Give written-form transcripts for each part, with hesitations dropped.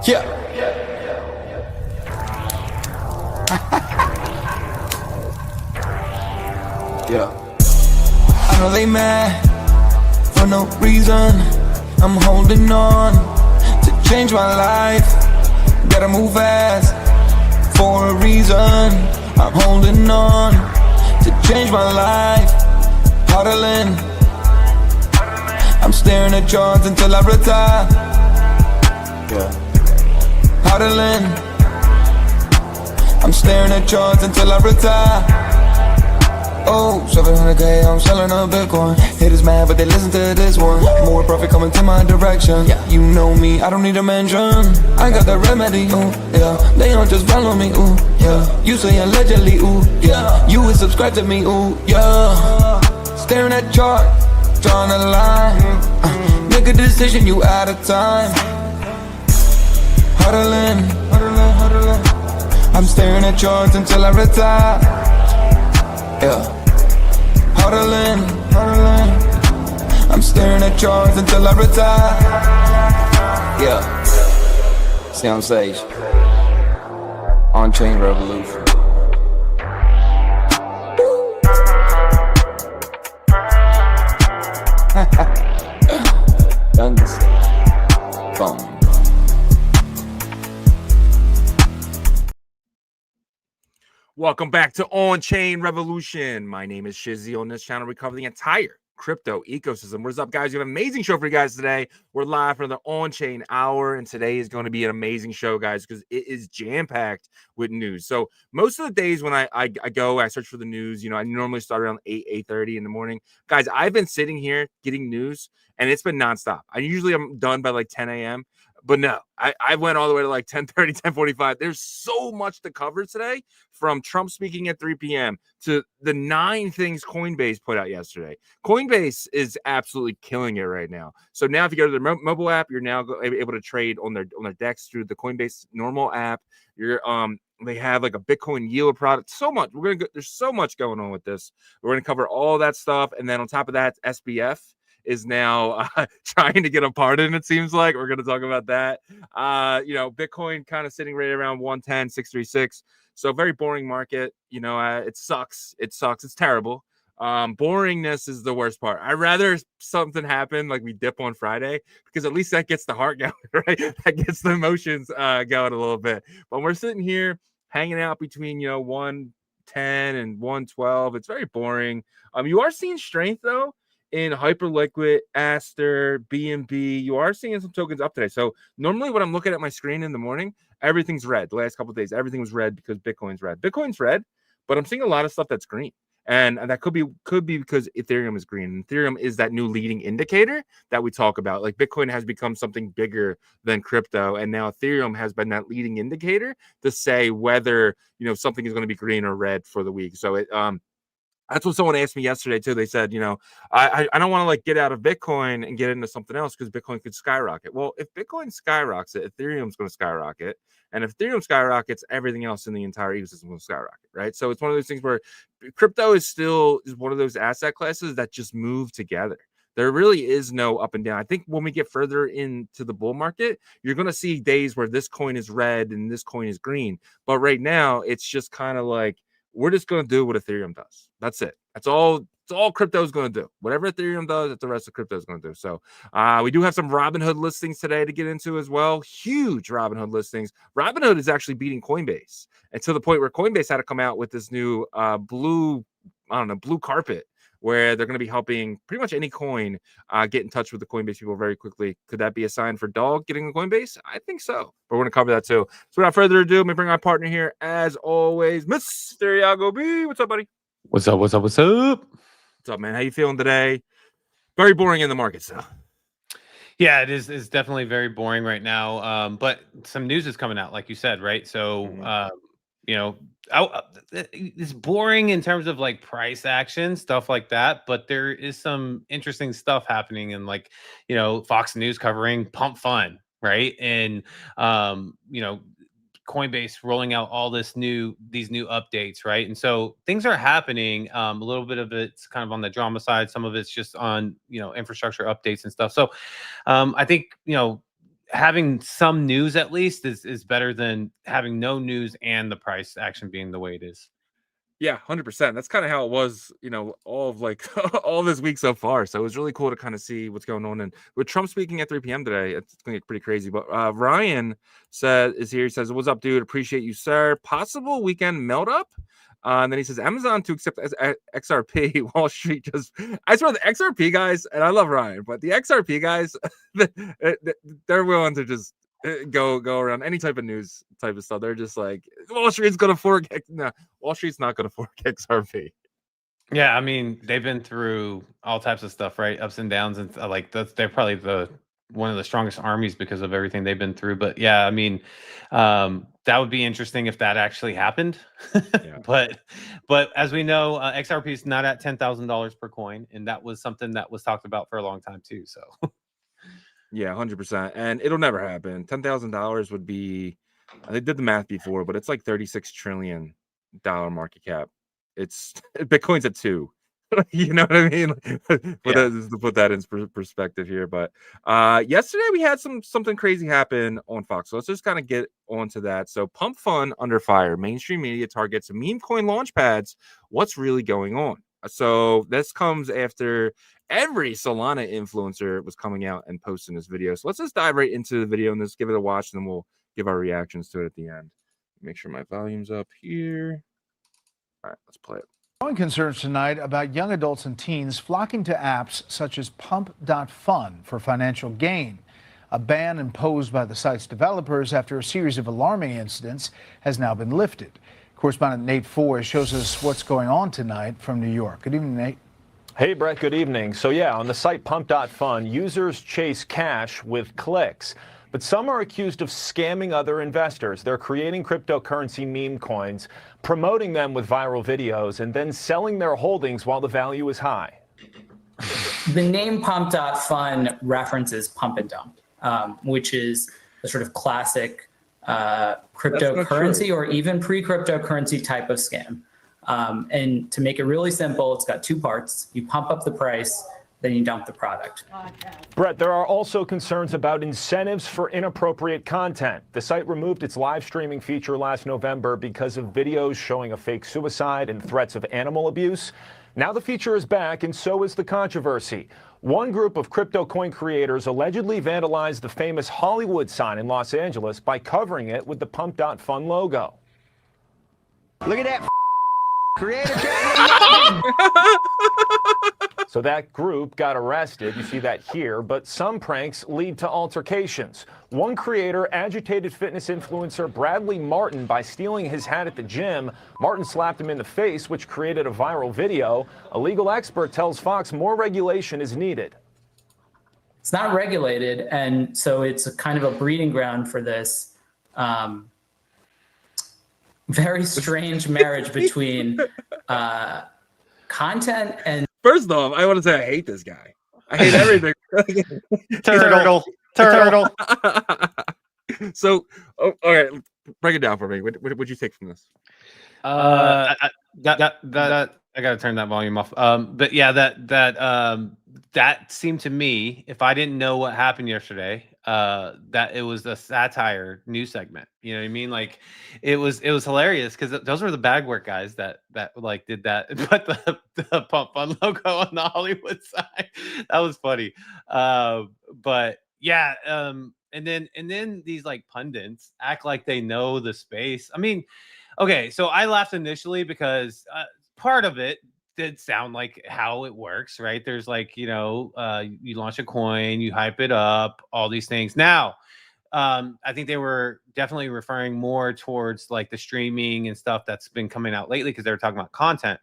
Yeah. Yeah. I know they mad for no reason. I'm holding on to change my life. Gotta move fast for a reason. I'm holding on to change my life. Huddling, I'm staring at charts until I retire. Yeah. Huddling, I'm staring at charts until I retire. Oh, 700K, I'm selling a Bitcoin. Haters mad, but they listen to this one. More profit coming to my direction. Yeah, you know me, I don't need a mention. I got the remedy, ooh, yeah. They don't just follow me, ooh, yeah. You say allegedly, ooh, yeah. You would subscribe to me, ooh, yeah. Staring at chart, drawing a line. Make a decision, you out of time. Huddling, I'm staring at charts until I retire. Yeah. Huddling, I'm staring at charts until I retire. Yeah. Sound Sage. OnChain Revolution. Youngest. Boom. Welcome back to OnChain Revolution. My name is Shizzy. On this channel, we cover the entire crypto ecosystem. What is up, guys? We have an amazing show for you guys today. We're live for the OnChain Hour, and today is going to be an amazing show, guys, because it is jam-packed with news. So most of the days when I search for the news, I normally start around 8:30 in the morning. Guys, I've been sitting here getting news, and it's been nonstop. I'm done by like 10 a.m., but no, I went all the way to like 10:30, 10:45. There's so much to cover today, from Trump speaking at 3 p.m. to the 9 things Coinbase put out yesterday. Coinbase is absolutely killing it right now. So now if you go to their mobile app, you're now able to trade on their DEX through the Coinbase normal app. They have like a Bitcoin yield product. So much. There's so much going on with this. We're going to cover all that stuff. And then on top of that, SBF is now trying to get a pardon, it seems like. We're going to talk about that. Bitcoin kind of sitting right around 110, 636. So very boring market. It sucks. It's terrible. Boringness is the worst part. I'd rather something happen like we dip on Friday, because at least that gets the heart going, right? That gets the emotions going a little bit. But we're sitting here hanging out between 110 and 112. It's very boring. You are seeing strength though in Hyperliquid, Aster, BNB. You are seeing some tokens up today. So normally when I'm looking at my screen in the morning, everything's red. The last couple of days, everything was red because Bitcoin's red. Bitcoin's red, but I'm seeing a lot of stuff that's green. And that could be because Ethereum is green. Ethereum is that new leading indicator that we talk about. Like Bitcoin has become something bigger than crypto, and now Ethereum has been that leading indicator to say whether something is going to be green or red for the week. So that's what someone asked me yesterday too. They said, I don't want to like get out of Bitcoin and get into something else because Bitcoin could skyrocket. Well, if Bitcoin skyrockets, Ethereum's going to skyrocket. And if Ethereum skyrockets, everything else in the entire ecosystem will skyrocket, right? So it's one of those things where crypto is one of those asset classes that just move together. There really is no up and down. I think when we get further into the bull market, you're going to see days where this coin is red and this coin is green. But right now, it's just kind of like, we're just going to do what Ethereum does. That's it. That's all crypto is going to do. Whatever Ethereum does, that's the rest of crypto is going to do. So we do have some Robinhood listings today to get into as well. Huge Robinhood listings. Robinhood is actually beating Coinbase, and to the point where Coinbase had to come out with this new blue carpet, where they're going to be helping pretty much any coin get in touch with the Coinbase people very quickly. Could that be a sign for Dog getting the Coinbase? I think so. But we're going to cover that too. So without further ado, let me bring our partner here, as always, Mr. Iago B. What's up, buddy? What's up? What's up, man? How you feeling today? Very boring in the markets, though. Yeah, it is. It's definitely very boring right now. But some news is coming out, like you said, right? So, it's boring in terms of like price action, stuff like that. But there is some interesting stuff happening in Fox News covering PumpFun, right? And, Coinbase rolling out all these new updates, right? And so things are happening. A little bit of it's kind of on the drama side. Some of it's just on, infrastructure updates and stuff. So I think, having some news at least is better than having no news and the price action being the way it is. Yeah, 100%. That's kind of how it was, all of like all this week so far. So it was really cool to kind of see what's going on. And with Trump speaking at 3 p.m. today, it's going to get pretty crazy. But Ryan is here. He says, "What's up, dude? Appreciate you, sir. Possible weekend melt up." And then he says, "Amazon to accept XRP." Wall Street just, I swear, the XRP guys, and I love Ryan, but the XRP guys, they're willing to just go around any type of news type of stuff. They're just like, Wall Street's gonna fork. No, Wall Street's not gonna fork XRP. Yeah, I mean, they've been through all types of stuff, right? Ups and downs, and like they're probably one of the strongest armies because of everything they've been through. But yeah, I mean, that would be interesting if that actually happened. Yeah. but as we know, XRP is not at $10,000 per coin, and that was something that was talked about for a long time too. So. Yeah, 100%. And it'll never happen. $10,000 would be, they did the math before, but it's like $36 trillion market cap. It's Bitcoin's at 2. You know what I mean? To put that in perspective here. But yesterday we had something crazy happen on Fox. So let's just kind of get onto that. So PumpFun under fire. Mainstream media targets meme coin Launchpads. What's really going on? So this comes after every Solana influencer was coming out and posting this video. So let's just dive right into the video and just give it a watch, and then we'll give our reactions to it at the end. Make sure my volume's up here. All right, let's play it. Growing concerns tonight about young adults and teens flocking to apps such as Pump.Fun for financial gain. A ban imposed by the site's developers after a series of alarming incidents has now been lifted. Correspondent Nate Foy shows us what's going on tonight from New York. Good evening, Nate. Hey, Brett, good evening. So yeah, on the site Pump.Fun, users chase cash with clicks. But some are accused of scamming other investors. They're creating cryptocurrency meme coins, promoting them with viral videos, and then selling their holdings while the value is high. The name Pump.Fun references pump and dump, which is the sort of classic cryptocurrency or even pre-cryptocurrency type of scam. And to make it really simple, it's got 2 parts. You pump up the price, then you dump the product. Brett, there are also concerns about incentives for inappropriate content. The site removed its live streaming feature last November because of videos showing a fake suicide and threats of animal abuse. Now the feature is back, and so is the controversy. One group of crypto coin creators allegedly vandalized the famous Hollywood sign in Los Angeles by covering it with the Pump.Fun logo. Look at that creator. So that group got arrested. You see that here. But some pranks lead to altercations. One creator agitated fitness influencer Bradley Martin by stealing his hat at the gym. Martin slapped him in the face, which created a viral video. A legal expert tells Fox more regulation is needed. It's not regulated, and so it's a kind of a breeding ground for this very strange marriage between content and... First off, I want to say I hate this guy. I hate everything. Turtle. So, all right, break it down for me. What'd you take from this? I gotta turn that volume off. But yeah, that seemed to me, if I didn't know what happened yesterday, that it was a satire news segment. You know what I mean? Like it was hilarious because those were the bag work guys that like did that, put the Pump Fun logo on the Hollywood side. That was funny. But yeah, and then these like pundits act like they know the space. I mean, okay, so I laughed initially because part of it did sound like how it works, right? There's like, you launch a coin, you hype it up, all these things. Now, I think they were definitely referring more towards like the streaming and stuff that's been coming out lately because they were talking about content.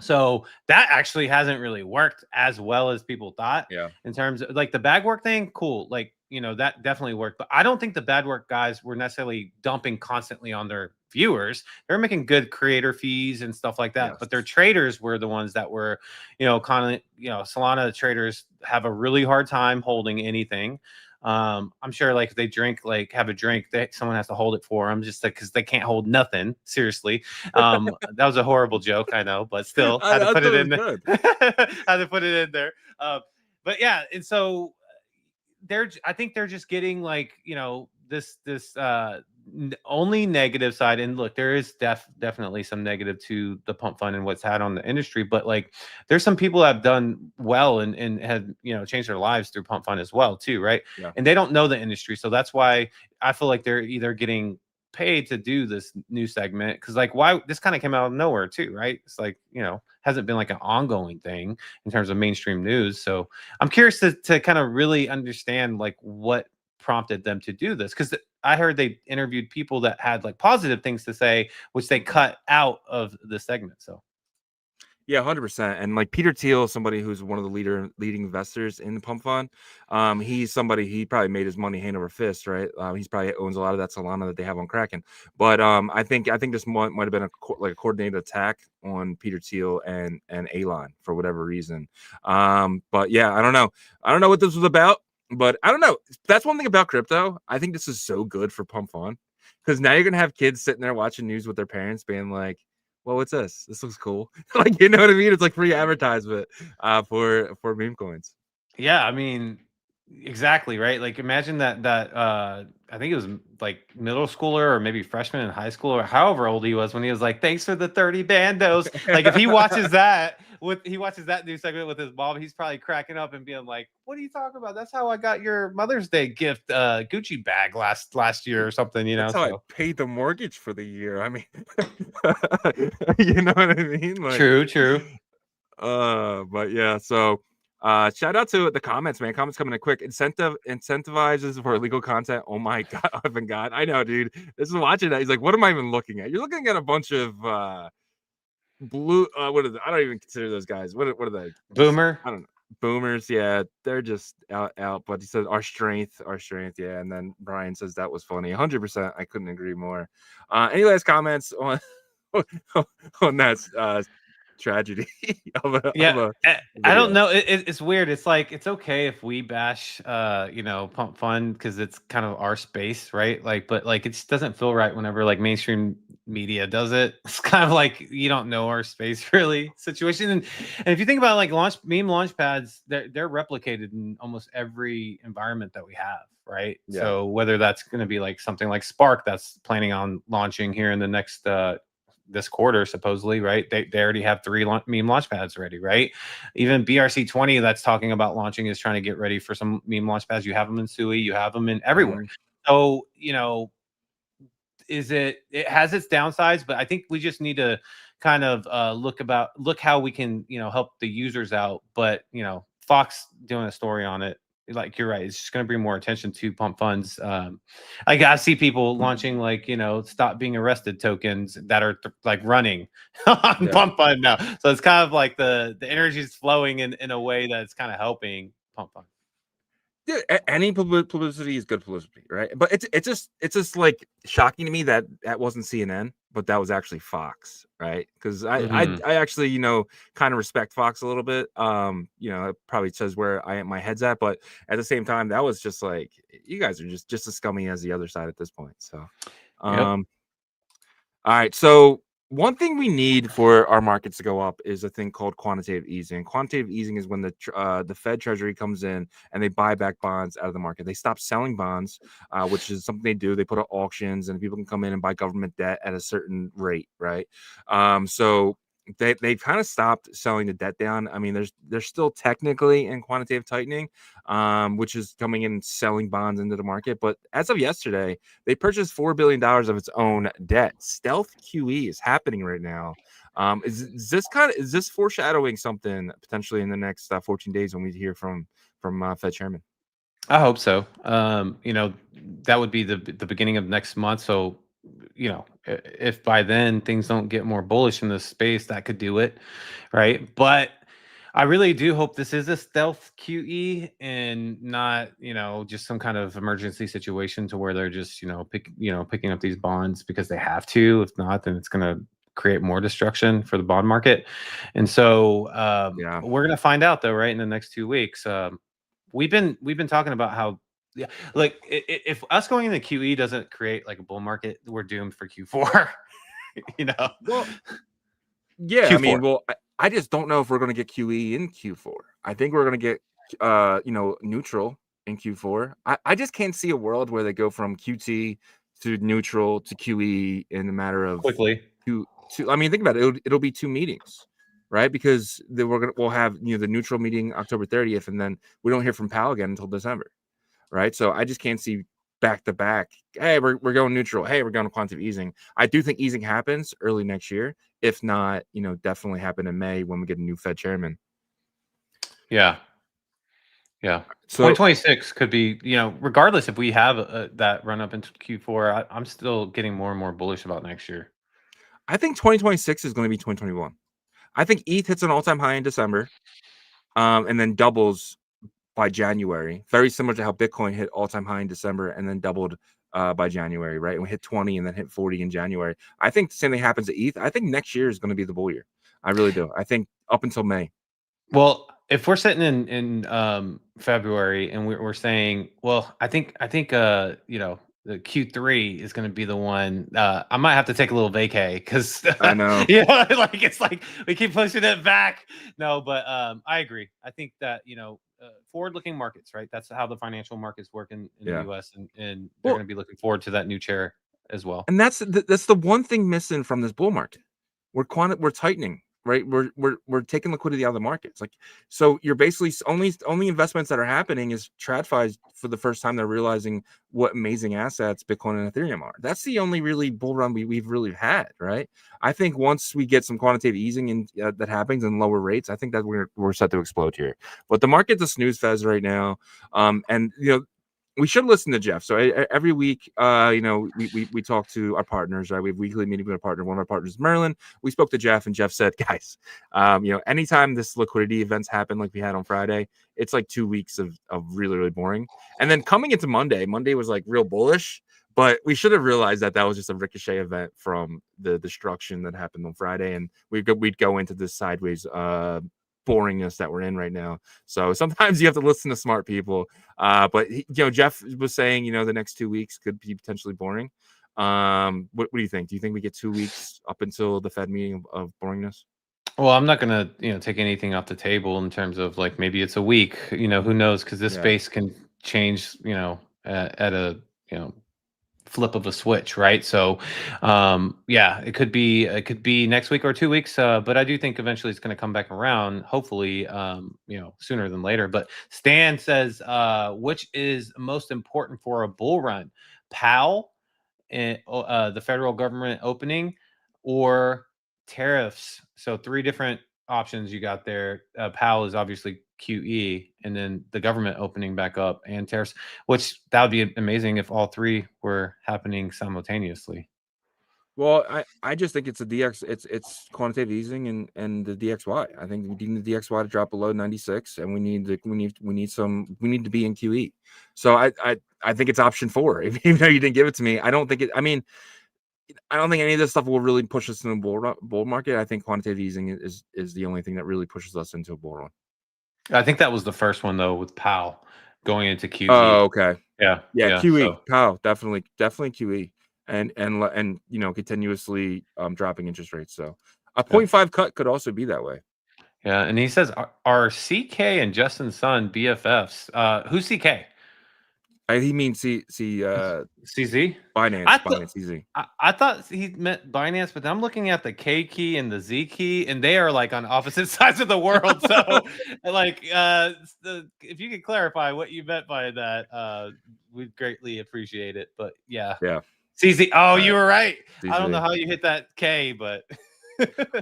So that actually hasn't really worked as well as people thought. Yeah. In terms of like the bag work thing, cool. Like, that definitely worked. But I don't think the bad work guys were necessarily dumping constantly on their viewers. They're making good creator fees and stuff like that. Yes. But their traders were the ones that were, Solana traders have a really hard time holding anything. I'm sure like if they drink, like have a drink, someone has to hold it for them just because they can't hold nothing. Seriously. That was a horrible joke, I know, but still had to put it in there. Had to put it in there. But yeah, and so I think they're just getting like, this only negative side. And look, there is definitely some negative to the pump fund and what's had on the industry, but like there's some people that have done well and have, changed their lives through pump fund as well too, right? Yeah. And they don't know the industry. So that's why I feel like they're either getting paid to do this new segment, because like why this kind of came out of nowhere too, right? It's like, hasn't been like an ongoing thing in terms of mainstream news. So I'm curious to kind of really understand like what prompted them to do this, because I heard they interviewed people that had like positive things to say, which they cut out of the segment. So yeah, 100%. And like Peter Thiel, somebody who's one of the leading investors in the pump fund, he's somebody, he probably made his money hand over fist, right? He's probably owns a lot of that Solana that they have on Kraken. But I think this might have been a coordinated attack on Peter Thiel and Elon for whatever reason. But yeah, I don't know what this was about, but I don't know. That's one thing about crypto. I think this is so good for pump fund, because now you're gonna have kids sitting there watching news with their parents being like, well, what's this? This looks cool. Like, you know what I mean? It's like free advertisement for meme coins. yeah, I mean, exactly, right? Like imagine that I think it was like middle schooler or maybe freshman in high school or however old he was when he was like, thanks for the 30 bandos. Like if he watches that new segment with his mom, he's probably cracking up and being like, what are you talking about? That's how I got your Mother's Day gift Gucci bag last year or something, That's how I paid the mortgage for the year. I mean, you know what I mean? Like, True. But yeah, so shout out to the comments, man. Comments coming in quick. Incentivizes for illegal content. Oh my god, I've God. I know, dude. This is watching that. He's like, what am I even looking at? You're looking at a bunch of blue what are they? I don't even consider those guys. What are they? Boomer. I don't know. Boomers, yeah, they're just out. But he said our strength, yeah. And then Brian says that was funny. 100%. I couldn't agree more. Any last comments on that tragedy? I don't know. It's weird. It's like it's okay if we bash pump fun because it's kind of our space, right? Like, but like it just doesn't feel right whenever like mainstream media does it. It's kind of like you don't know our space really situation. And if you think about like meme launchpads, they're replicated in almost every environment that we have, right? Yeah. So whether that's going to be like something like Spark that's planning on launching here in the next this quarter, supposedly, right? They already have 3 meme launchpads ready, right? Even BRC20 that's talking about launching is trying to get ready for some meme launchpads. You have them in Sui, you have them in everywhere. So, it has its downsides, but I think we just need to kind of look how we can, help the users out. But, Fox doing a story on it, like you're right, it's just going to bring more attention to pump funds. I see people launching like stop being arrested tokens that are like running on pump fund now. So it's kind of like the energy is flowing in a way that's kind of helping pump fund. Dude, any publicity is good publicity, right? But it's just like shocking to me that wasn't CNN, but that was actually Fox, right? Because I actually kind of respect Fox a little bit. It probably says where my head's at, but at the same time, that was just like you guys are just as scummy as the other side at this point. So, all right, so. One thing we need for our markets to go up is a thing called quantitative easing. Quantitative easing is when the Fed Treasury comes in and they buy back bonds out of the market. They stop selling bonds, which is something they do. They put out auctions and people can come in and buy government debt at a certain rate, right? So they've kind of stopped selling the debt down. I mean, they're still technically in quantitative tightening, which is coming in and selling bonds into the market. But as of yesterday, they purchased $4 billion of its own debt. Stealth QE is happening right now. Is this foreshadowing something potentially in the next 14 days when we hear from Fed Chairman? I hope so. That would be the beginning of next month. So, if by then things don't get more bullish in this space, that could do it, right? But I really do hope this is a stealth QE and not, just some kind of emergency situation to where they're just, picking up these bonds because they have to. If not, then it's going to create more destruction for the bond market. And so we're going to find out though, right, in the next 2 weeks. We've been talking about how. Yeah, like if us going into QE doesn't create like a bull market, we're doomed for Q4. Well, yeah. Q4. I mean, I just don't know if we're going to get QE in Q4. I think we're going to get neutral in Q4. I just can't see a world where they go from QT to neutral to QE in a matter of quickly. I mean, think about it. It'll be 2 meetings, right? Because we'll have the neutral meeting October 30th, and then we don't hear from Powell again until December, right? So I just can't see back to back. Hey, we're going neutral. Hey, we're going to quantitative easing. I do think easing happens early next year. If not, definitely happen in May when we get a new Fed chairman. Yeah. Yeah. So 2026 could be, regardless if we have that run up into Q4, I'm still getting more and more bullish about next year. I think 2026 is going to be 2021. I think ETH hits an all-time high in December, and then doubles by January. Very similar to how Bitcoin hit all-time high in December and then doubled by January, right? And we hit 20 and then hit 40 in January. I think the same thing happens to ETH. I think next year is going to be the bull year. I really do. I think up until May. Well, if we're sitting in February and we're saying, well, I think the Q3 is going to be the one. I might have to take a little vacay because I know. it's like we keep pushing it back. No, but I agree. I think that forward-looking markets, right? That's how the financial markets work in the U.S. and they're going to be looking forward to that new chair as well. And that's the one thing missing from this bull market. We're tightening. Right, we're taking liquidity out of the markets. Like, so you're basically only investments that are happening is TradFi's for the first time they're realizing what amazing assets Bitcoin and Ethereum are. That's the only really bull run we've really had, right? I think once we get some quantitative easing and that happens and lower rates, I think that we're set to explode here. But the market's a snooze fest right now, and we should listen to Jeff. So every week, we talk to our partners, right? We have weekly meeting with our partner. One of our partners is Merlin. We spoke to Jeff, and Jeff said, guys, anytime this liquidity events happen like we had on Friday, it's like 2 weeks of really, really boring. And then coming into Monday was like real bullish, but we should have realized that was just a ricochet event from the destruction that happened on Friday. And we'd go into this sideways boringness that we're in right now. So sometimes you have to listen to smart people. But Jeff was saying, the next 2 weeks could be potentially boring. What do you think? Do you think we get 2 weeks up until the Fed meeting of boringness? Well, I'm not going to, take anything off the table in terms of like maybe it's a week. Who knows? Because this space can change. At a flip of a switch, right? So it could be next week or 2 weeks, but I do think eventually it's going to come back around, hopefully sooner than later. But Stan says which is most important for a bull run, Powell and the federal government opening or tariffs? So 3 different options you got there. Powell is obviously QE, and then the government opening back up and tariffs, which that would be amazing if all 3 were happening simultaneously. Well, I just think it's a DX. It's quantitative easing and the DXY. I think we need the DXY to drop below 96, and we need to be in QE. So I think it's option 4. Even though you didn't give it to me, I don't think any of this stuff will really push us into a bull market. I think quantitative easing is the only thing that really pushes us into a bull run. I think that was the first one though, with Powell going into QE. Oh, okay. Yeah. QE. So. Powell definitely QE, and continuously dropping interest rates. So a 0.5 cut could also be that way. Yeah, and he says, are CK and Justin Sun BFFs? Who's CK? He means CZ. Binance. Binance CZ. I thought he meant Binance, but I'm looking at the K key and the Z key, and they are like on opposite sides of the world. So, if you could clarify what you meant by that, we'd greatly appreciate it. But yeah. CZ. Oh, you were right. CZ. I don't know how you hit that K, but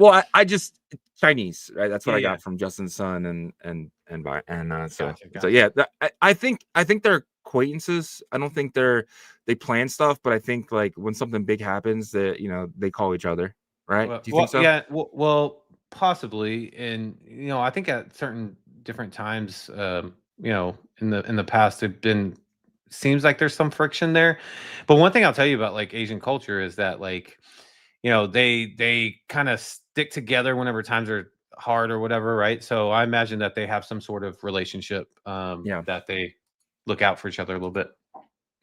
well, I just Chinese, right? That's what I got yeah. from Justin's son Gotcha. So yeah, I think they're acquaintances. I don't think they plan stuff, but I think like when something big happens, that they call each other, right? Do you think so? Yeah, well, possibly. And I think at certain different times, in the past, seems like there's some friction there. But one thing I'll tell you about like Asian culture is that like, they kind of stick together whenever times are hard or whatever, right? So I imagine that they have some sort of relationship that they look out for each other a little bit.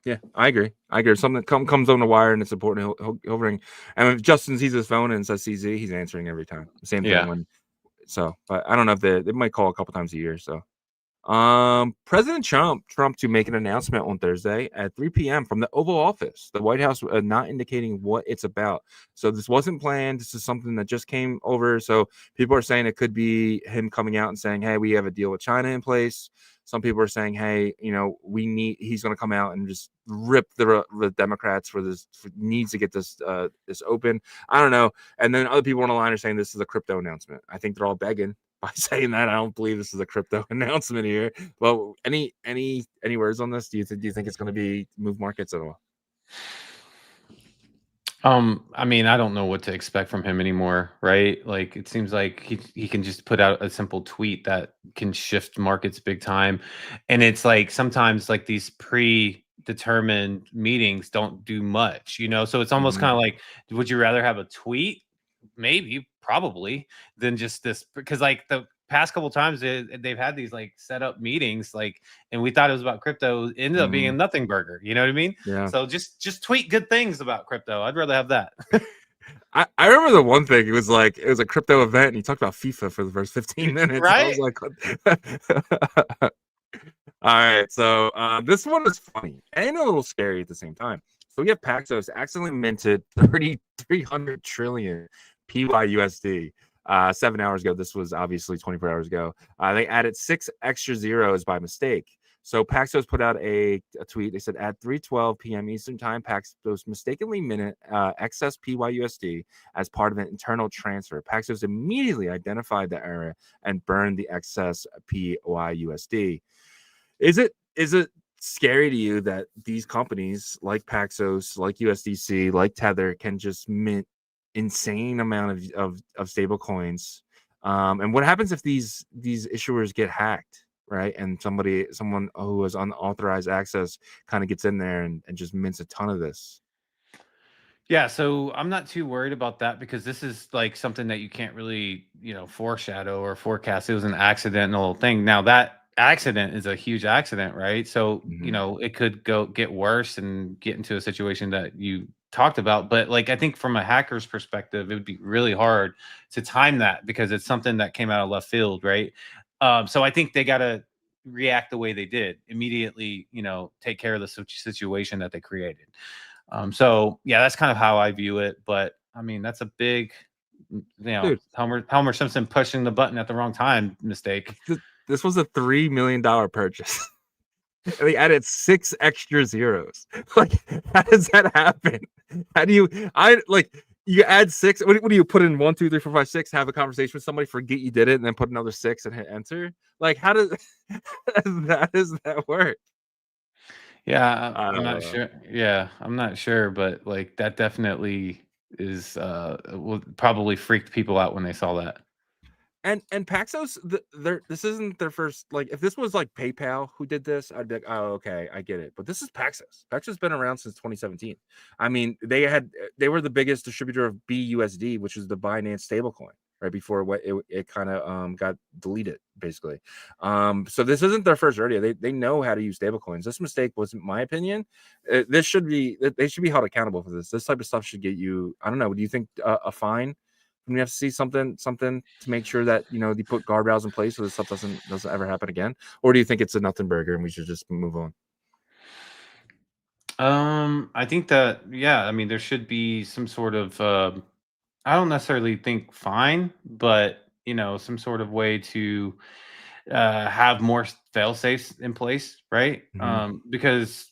Yeah, I agree. If something comes on the wire and it's important, he'll ring. And if Justin sees his phone and says CZ, he's answering every time. Same thing but I don't know if they might call a couple times a year. So President Trump to make an announcement on Thursday at 3 p.m. from the Oval Office. The White House not indicating what it's about. So this wasn't planned. This is something that just came over. So people are saying it could be him coming out and saying, "Hey, we have a deal with China in place." Some people are saying, "Hey, he's going to come out and just rip the Democrats needs to get this open." I don't know. And then other people on the line are saying this is a crypto announcement. I think they're all begging by saying that. I don't believe this is a crypto announcement here. Well, any words on this? Do you think it's going to move markets at all? I mean, I don't know what to expect from him anymore, right? Like, it seems like he can just put out a simple tweet that can shift markets big time. And it's like sometimes like these predetermined meetings don't do much, So it's almost kind of like, would you rather have a tweet? Maybe, probably, than just this, because like the past couple times they've had these like set up meetings, like, and we thought it was about crypto, it ended up being a nothing burger. You know what I mean? Yeah. So just tweet good things about crypto. I'd rather have that. I remember the one thing. It was a crypto event, and he talked about FIFA for the first 15 minutes. Right? I was like, all right. So this one is funny and a little scary at the same time. So we have Paxos accidentally minted 300 trillion PYUSD 7 hours ago. This was obviously 24 hours ago. They added 6 extra zeros by mistake. So Paxos put out a tweet. They said at 3:12 p.m. Eastern Time, Paxos mistakenly minted excess PYUSD as part of an internal transfer. Paxos immediately identified the error and burned the excess PYUSD. Is it scary to you that these companies like Paxos, like USDC, like Tether can just mint insane amount of stable coins? And what happens if these issuers get hacked, right? And someone who has unauthorized access kind of gets in there and just mints a ton of this? Yeah, so I'm not too worried about that because this is like something that you can't really, foreshadow or forecast. It was an accidental thing. Now that accident is a huge accident, right? So, it could get worse and get into a situation that you talked about. But like, I think from a hacker's perspective, it would be really hard to time that because it's something that came out of left field, right? So I think they got to react the way they did immediately, take care of the situation that they created. So yeah, that's kind of how I view it. But I mean, that's a big, Dude. Homer Simpson pushing the button at the wrong time mistake. This was a $3 million purchase. And they added 6 extra zeros. Like, how does that happen? How do you add 6? What do you put in 1, 2, 3, 4, 5, 6? Have a conversation with somebody, forget you did it, and then put another 6 and hit enter? Like, how does that work? Yeah, I'm not sure. Yeah, I'm not sure, but like that definitely is will probably freaked people out when they saw that. And Paxos, this isn't their first. Like, if this was like PayPal who did this, I'd be like, oh, okay, I get it. But this is Paxos. Paxos has been around since 2017. I mean, they were the biggest distributor of BUSD, which is the Binance stablecoin, right before it kind of got deleted, basically. So this isn't their first rodeo. They know how to use stablecoins. This mistake was, in my opinion, they should be held accountable for this. This type of stuff should get you. I don't know. Do you think a fine? We have to see something to make sure that they put guardrails in place so this stuff doesn't ever happen again? Or do you think it's a nothing burger and we should just move on? I think that I mean there should be some sort of I don't necessarily think fine, but some sort of way to have more fail safes in place, right? Because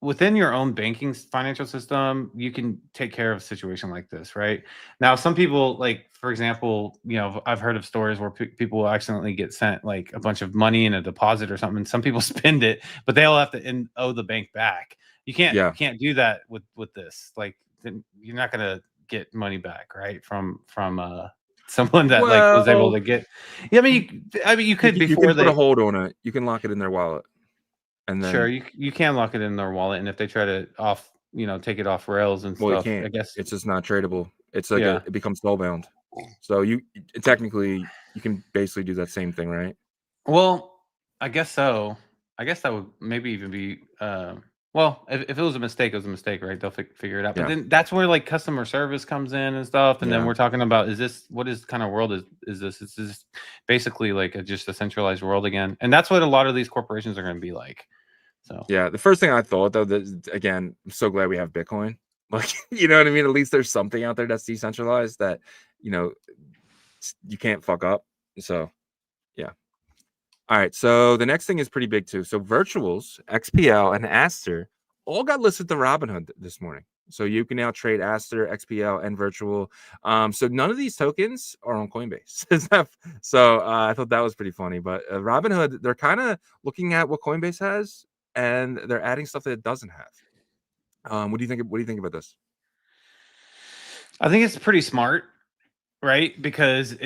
within your own banking financial system, you can take care of a situation like this, right? Now, some people, like, for example, I've heard of stories where people will accidentally get sent like a bunch of money in a deposit or something. Some people spend it, but they'll have to owe the bank back. You can't do that with this. Like, you're not going to get money back, right? From someone that like was able to get. Yeah, I mean, you could you before can put a hold on it. You can lock it in their wallet. And then, sure, you can lock it in their wallet, and if they try to take it off rails and stuff, you can't. I guess it's just not tradable. It's like it becomes spellbound. So you can basically do that same thing, right? Well, I guess so. I guess that would maybe even be Well, if it was a mistake, it was a mistake, right? They'll figure it out. But Yeah. then that's where like customer service comes in and stuff. And then Yeah. we're talking about what is kind of world is this? It's just basically like just a centralized world again. And that's what a lot of these corporations are going to be like. So yeah, the first thing I thought though, that again, I'm so glad we have Bitcoin. Like, you know what I mean? At least there's something out there that's decentralized that, you know, you can't fuck up. So yeah. All right, so the next thing is pretty big too. So Virtuals, XPL, and Aster all got listed to Robinhood this morning. So you can now trade Aster, XPL, and Virtual. So none of these tokens are on Coinbase. So I thought that was pretty funny. But Robinhood, they're kind of looking at what Coinbase has, and they're adding stuff that it doesn't have. What do you think? What do you think about this? I think it's pretty smart, right? Because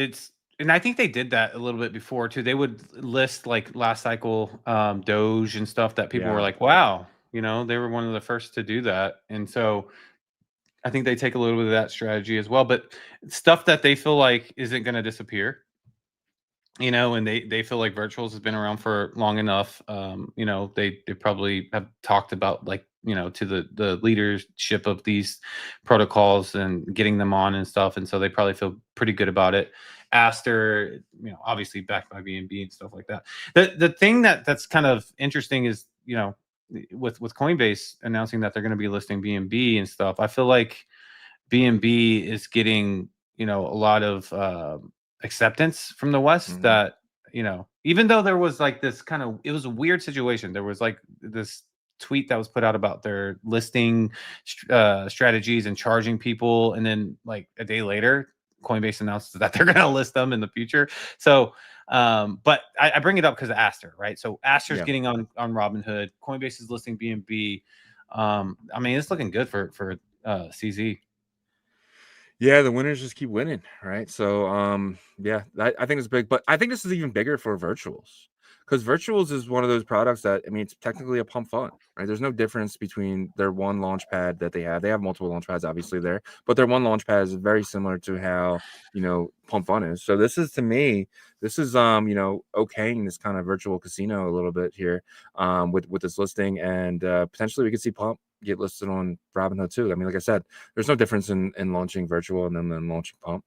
and I think they did that a little bit before too. They would list like last cycle Doge and stuff that people were like, wow, they were one of the first to do that. And so I think they take a little bit of that strategy as well. But stuff that they feel like isn't going to disappear, and they feel like Virtuals has been around for long enough. They probably have talked about like, to the leadership of these protocols and getting them on and stuff. And so they probably feel pretty good about it. Aster, obviously backed by BNB and stuff like that. The thing that's kind of interesting is, with Coinbase announcing that they're going to be listing BNB and stuff, I feel like BNB is getting, a lot of acceptance from the West that, even though there was like this it was a weird situation. There was like this tweet that was put out about their listing strategies and charging people. And then like a day later, Coinbase announced that they're going to list them in the future. So, but I bring it up because of Aster, right? So Aster's getting on Robinhood. Coinbase is listing BNB. I mean, it's looking good for CZ. Yeah, the winners just keep winning, right? So, yeah, I think it's big, but I think this is even bigger for Virtuals, because Virtuals is one of those products that, I mean, it's technically a PumpFun, right? There's no difference between their one Launchpad that they have. They have multiple Launchpads, obviously, there, but their one Launchpad is very similar to how, PumpFun is. So this is, to me, okaying this kind of virtual casino a little bit here, with this listing, and potentially we could see Pump get listed on Robinhood too. I mean, like I said, there's no difference in launching Virtual and then launching Pump.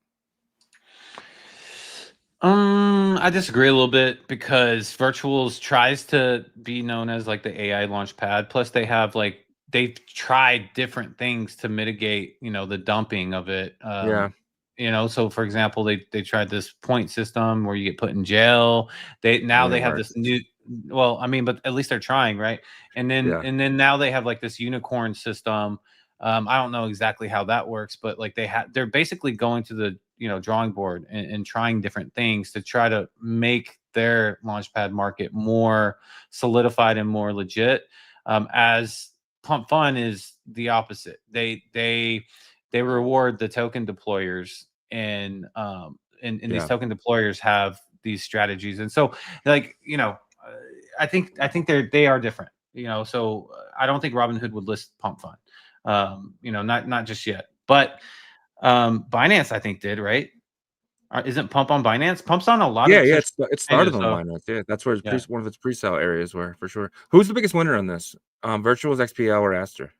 I disagree a little bit, because Virtuals tries to be known as like the AI Launchpad. Plus they have like, they've tried different things to mitigate, the dumping of it. So for example, they tried this point system where you get put in jail. They have this new, well, I mean, but at least they're trying, right? And then now they have like this unicorn system. I don't know exactly how that works, but like they're basically going to the drawing board and trying different things to try to make their Launchpad market more solidified and more legit. As PumpFun is the opposite. They reward the token deployers, and these token deployers have these strategies, and so like I think they are different. So I don't think Robinhood would list PumpFun. Not just yet, but Binance I think did, right? Isn't Pump on Binance? Pump's on a lot. It started on Binance. Yeah, that's where one of its pre-sale areas were, for sure. Who's the biggest winner on this? Virtuals, XPL, or Aster?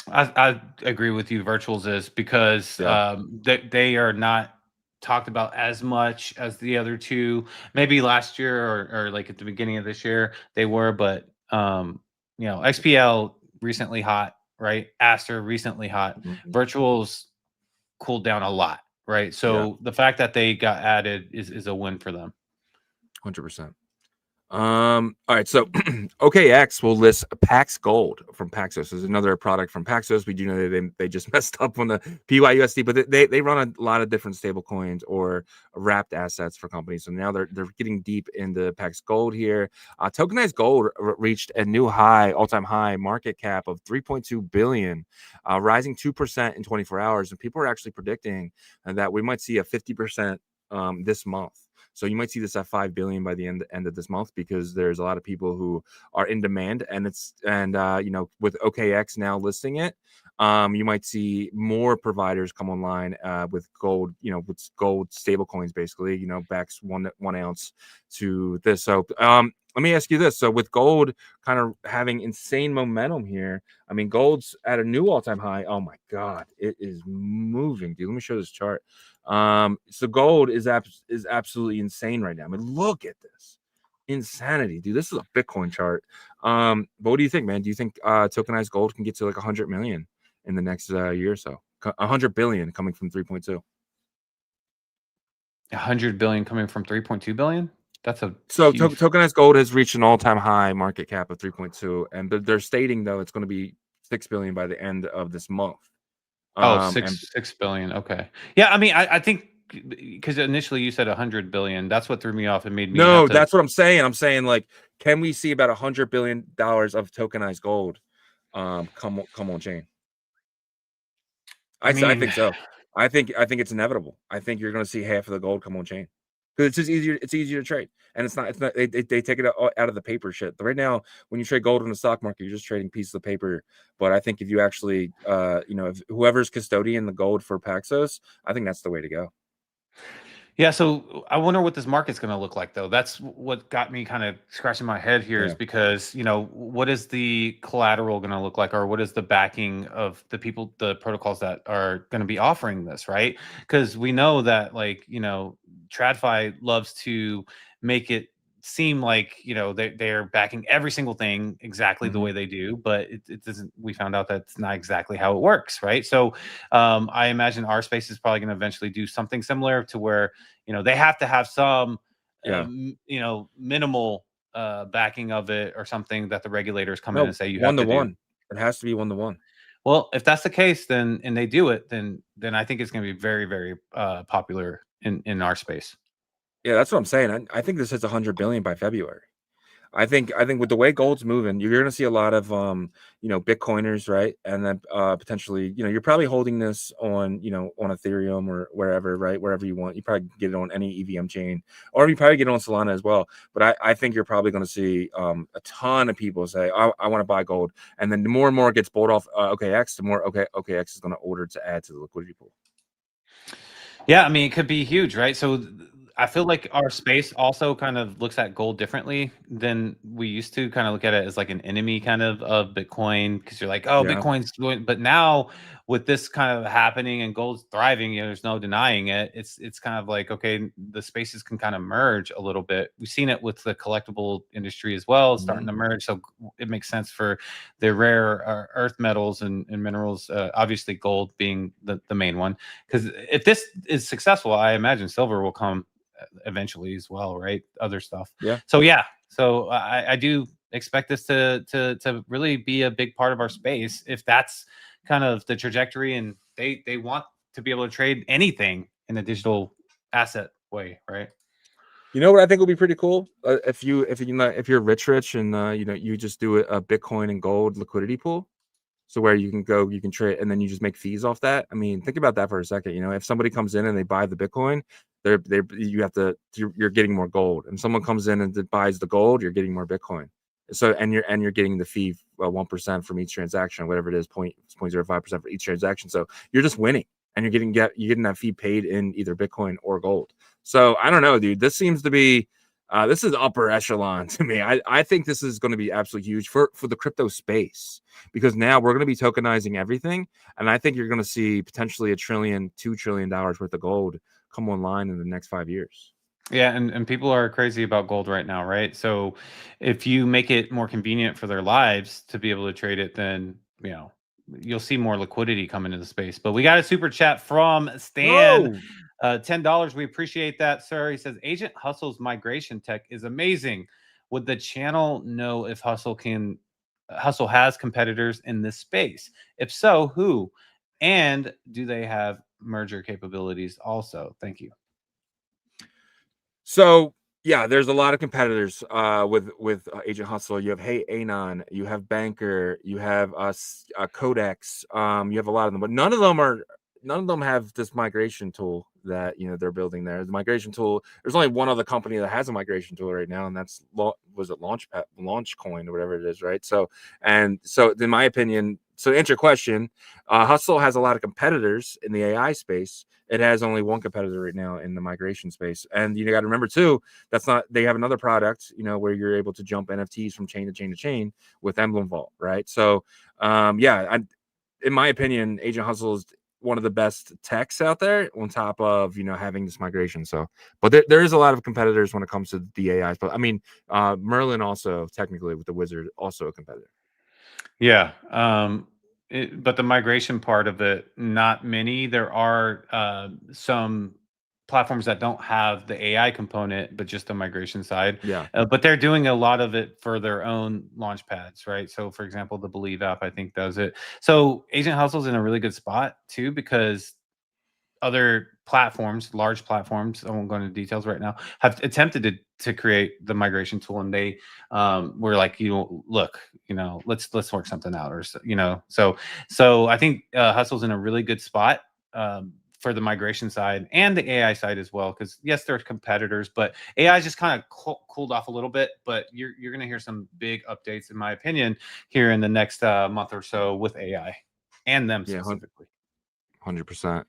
I agree with you. Virtuals is, because they are not talked about as much as the other two. Maybe last year or like at the beginning of this year they were, but XPL recently hot, right? Aster recently hot. Virtuals cooled down a lot, right? So the fact that they got added is a win for them. 100%. All right, so OKX will list Pax Gold from Paxos. This is another product from Paxos. We do know that they just messed up on the PYUSD, but they run a lot of different stable coins or wrapped assets for companies. So now they're getting deep into Pax Gold here. Tokenized gold reached a new high, all-time high market cap of 3.2 billion, rising 2% in 24 hours. And people are actually predicting that we might see a 50% this month. So you might see this at 5 billion by the end of this month, because there's a lot of people who are in demand, and with OKX now listing it, you might see more providers come online with gold, with gold stable coins, basically, backs one ounce to this. So let let me ask you this. So with gold kind of having insane momentum here, I mean, gold's at a new all-time high. Oh my God, it is moving, dude. Let me show this chart. So gold is absolutely insane right now. I mean, look at this. Insanity, dude. This is a Bitcoin chart. But what do you think, man? Do you think tokenized gold can get to like 100 million in the next year or so? 100 billion coming from 3.2. 100 billion coming from 3.2 billion. That's a so huge... tokenized gold has reached an all-time high market cap of 3.2, and they're stating though it's going to be 6 billion by the end of this month. Oh, 6 billion. Okay. Yeah, I mean, I think because initially you said 100 billion. That's what threw me off and made me. No, that's what I'm saying. I'm saying, like, can we see about $100 billion of tokenized gold come on chain? I think so. I think it's inevitable. I think you're going to see half of the gold come on chain because it's just easier. It's easier to trade, and it's not. They take it out of the paper shit. But right now, when you trade gold in the stock market, you're just trading pieces of paper. But I think if you actually, if whoever's custodian the gold for Paxos, I think that's the way to go. Yeah, so I wonder what this market's going to look like, though. That's what got me kind of scratching my head here, is because, what is the collateral going to look like, or what is the backing of the people, the protocols that are going to be offering this, right? Because we know that, like, TradFi loves to make it seem like they're backing every single thing exactly the way they do, but it doesn't. We found out that's not exactly how it works, right? So I imagine our space is probably going to eventually do something similar to where they have to have some minimal backing of it, or something that the regulators come in and say you have to do. 1-to-1. It has to be 1-to-1. Well, if that's the case, then and they do it, then I think it's going to be very, very popular in our space. Yeah, that's what I'm saying. I think this hits 100 billion by February. I think with the way gold's moving, you're going to see a lot of Bitcoiners, right? And then potentially, you're probably holding this on on Ethereum or wherever, right? Wherever you want. You probably get it on any EVM chain, or you probably get it on Solana as well. But I think you're probably going to see a ton of people say, I want to buy gold, and then the more and more it gets bought off OKX, the more OKX is going to order to add to the liquidity pool. Yeah, I mean, it could be huge, right? So I feel like our space also kind of looks at gold differently than we used to. Kind of look at it as like an enemy kind of Bitcoin, because you're like, oh, yeah, Bitcoin's doing. But now with this kind of happening and gold's thriving, there's no denying it. It's kind of like, okay, the spaces can kind of merge a little bit. We've seen it with the collectible industry as well, starting to merge. So it makes sense for the rare earth metals and minerals, obviously gold being the main one. Because if this is successful, I imagine silver will come eventually as well, right? Other stuff. Yeah. So I do expect this to really be a big part of our space, if that's kind of the trajectory, and they want to be able to trade anything in a digital asset way, right? You know what I think would be pretty cool? If you're rich and you just do a Bitcoin and gold liquidity pool. So where you can trade, and then you just make fees off that. I mean, think about that for a second. If somebody comes in and they buy the Bitcoin, you're getting more gold. And someone comes in and buys the gold, you're getting more Bitcoin. So and you're getting the fee 1% from each transaction, whatever it is, 0.05% for each transaction. So you're just winning, and you're getting that fee paid in either Bitcoin or gold. So I don't know, dude. This seems to be. This is upper echelon to me. I think this is going to be absolutely huge for the crypto space, because now we're going to be tokenizing everything. And I think you're going to see potentially $1 to $2 trillion worth of gold come online in the next 5 years. Yeah, and people are crazy about gold right now, right? So if you make it more convenient for their lives to be able to trade it, then you'll see more liquidity come into the space. But we got a super chat from Stan. $10. We appreciate that, sir. He says, Agent Hustle's migration tech is amazing. Would the channel know if Hustle has competitors in this space? If so, who? And do they have merger capabilities also? Thank you. So yeah, there's a lot of competitors with Agent Hustle. You have Hey Anon, you have Banker, you have Codex, you have a lot of them, but none of them are none of them have this migration tool that they're building there. The migration tool, there's only one other company that has a migration tool right now, and that's was it Launchcoin or whatever it is, right? So in my opinion, so to answer your question, Hustle has a lot of competitors in the AI space. It has only one competitor right now in the migration space, and you got to remember too, they have another product, where you're able to jump NFTs from chain to chain to chain with Emblem Vault, right? So in my opinion, Agent Hustle is one of the best techs out there on top of, having this migration. So, but there is a lot of competitors when it comes to the AIs. But I mean, Merlin also technically with the Wizard, also a competitor. Yeah. But the migration part of it, not many. There are some platforms that don't have the AI component, but just the migration side. Yeah. But they're doing a lot of it for their own Launchpads, right? So, for example, the Believe app, I think, does it. So, Agent Hustle's in a really good spot too, because other platforms, large platforms, I won't go into details right now, have attempted to create the migration tool, and they were like, look, let's work something out, or so I think Hustle's in a really good spot for the migration side and the AI side as well, because yes, there's competitors, but AI just kind of cooled off a little bit. But you're going to hear some big updates, in my opinion, here in the next month or so with AI and them specifically. 100%.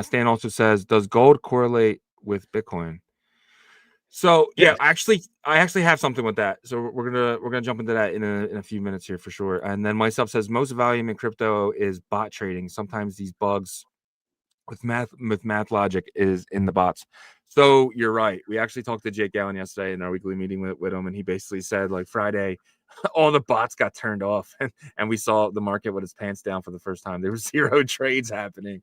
Stan also says, does gold correlate with Bitcoin? So yeah, I actually have something with that. So we're gonna jump into that in a few minutes here for sure. And then myself says, most volume in crypto is bot trading. Sometimes these bugs with math logic is in the bots. So you're right. We actually talked to Jake Allen yesterday in our weekly meeting with him, and he basically said, like, Friday, all the bots got turned off, and we saw the market with its pants down for the first time. There was 0 trades happening,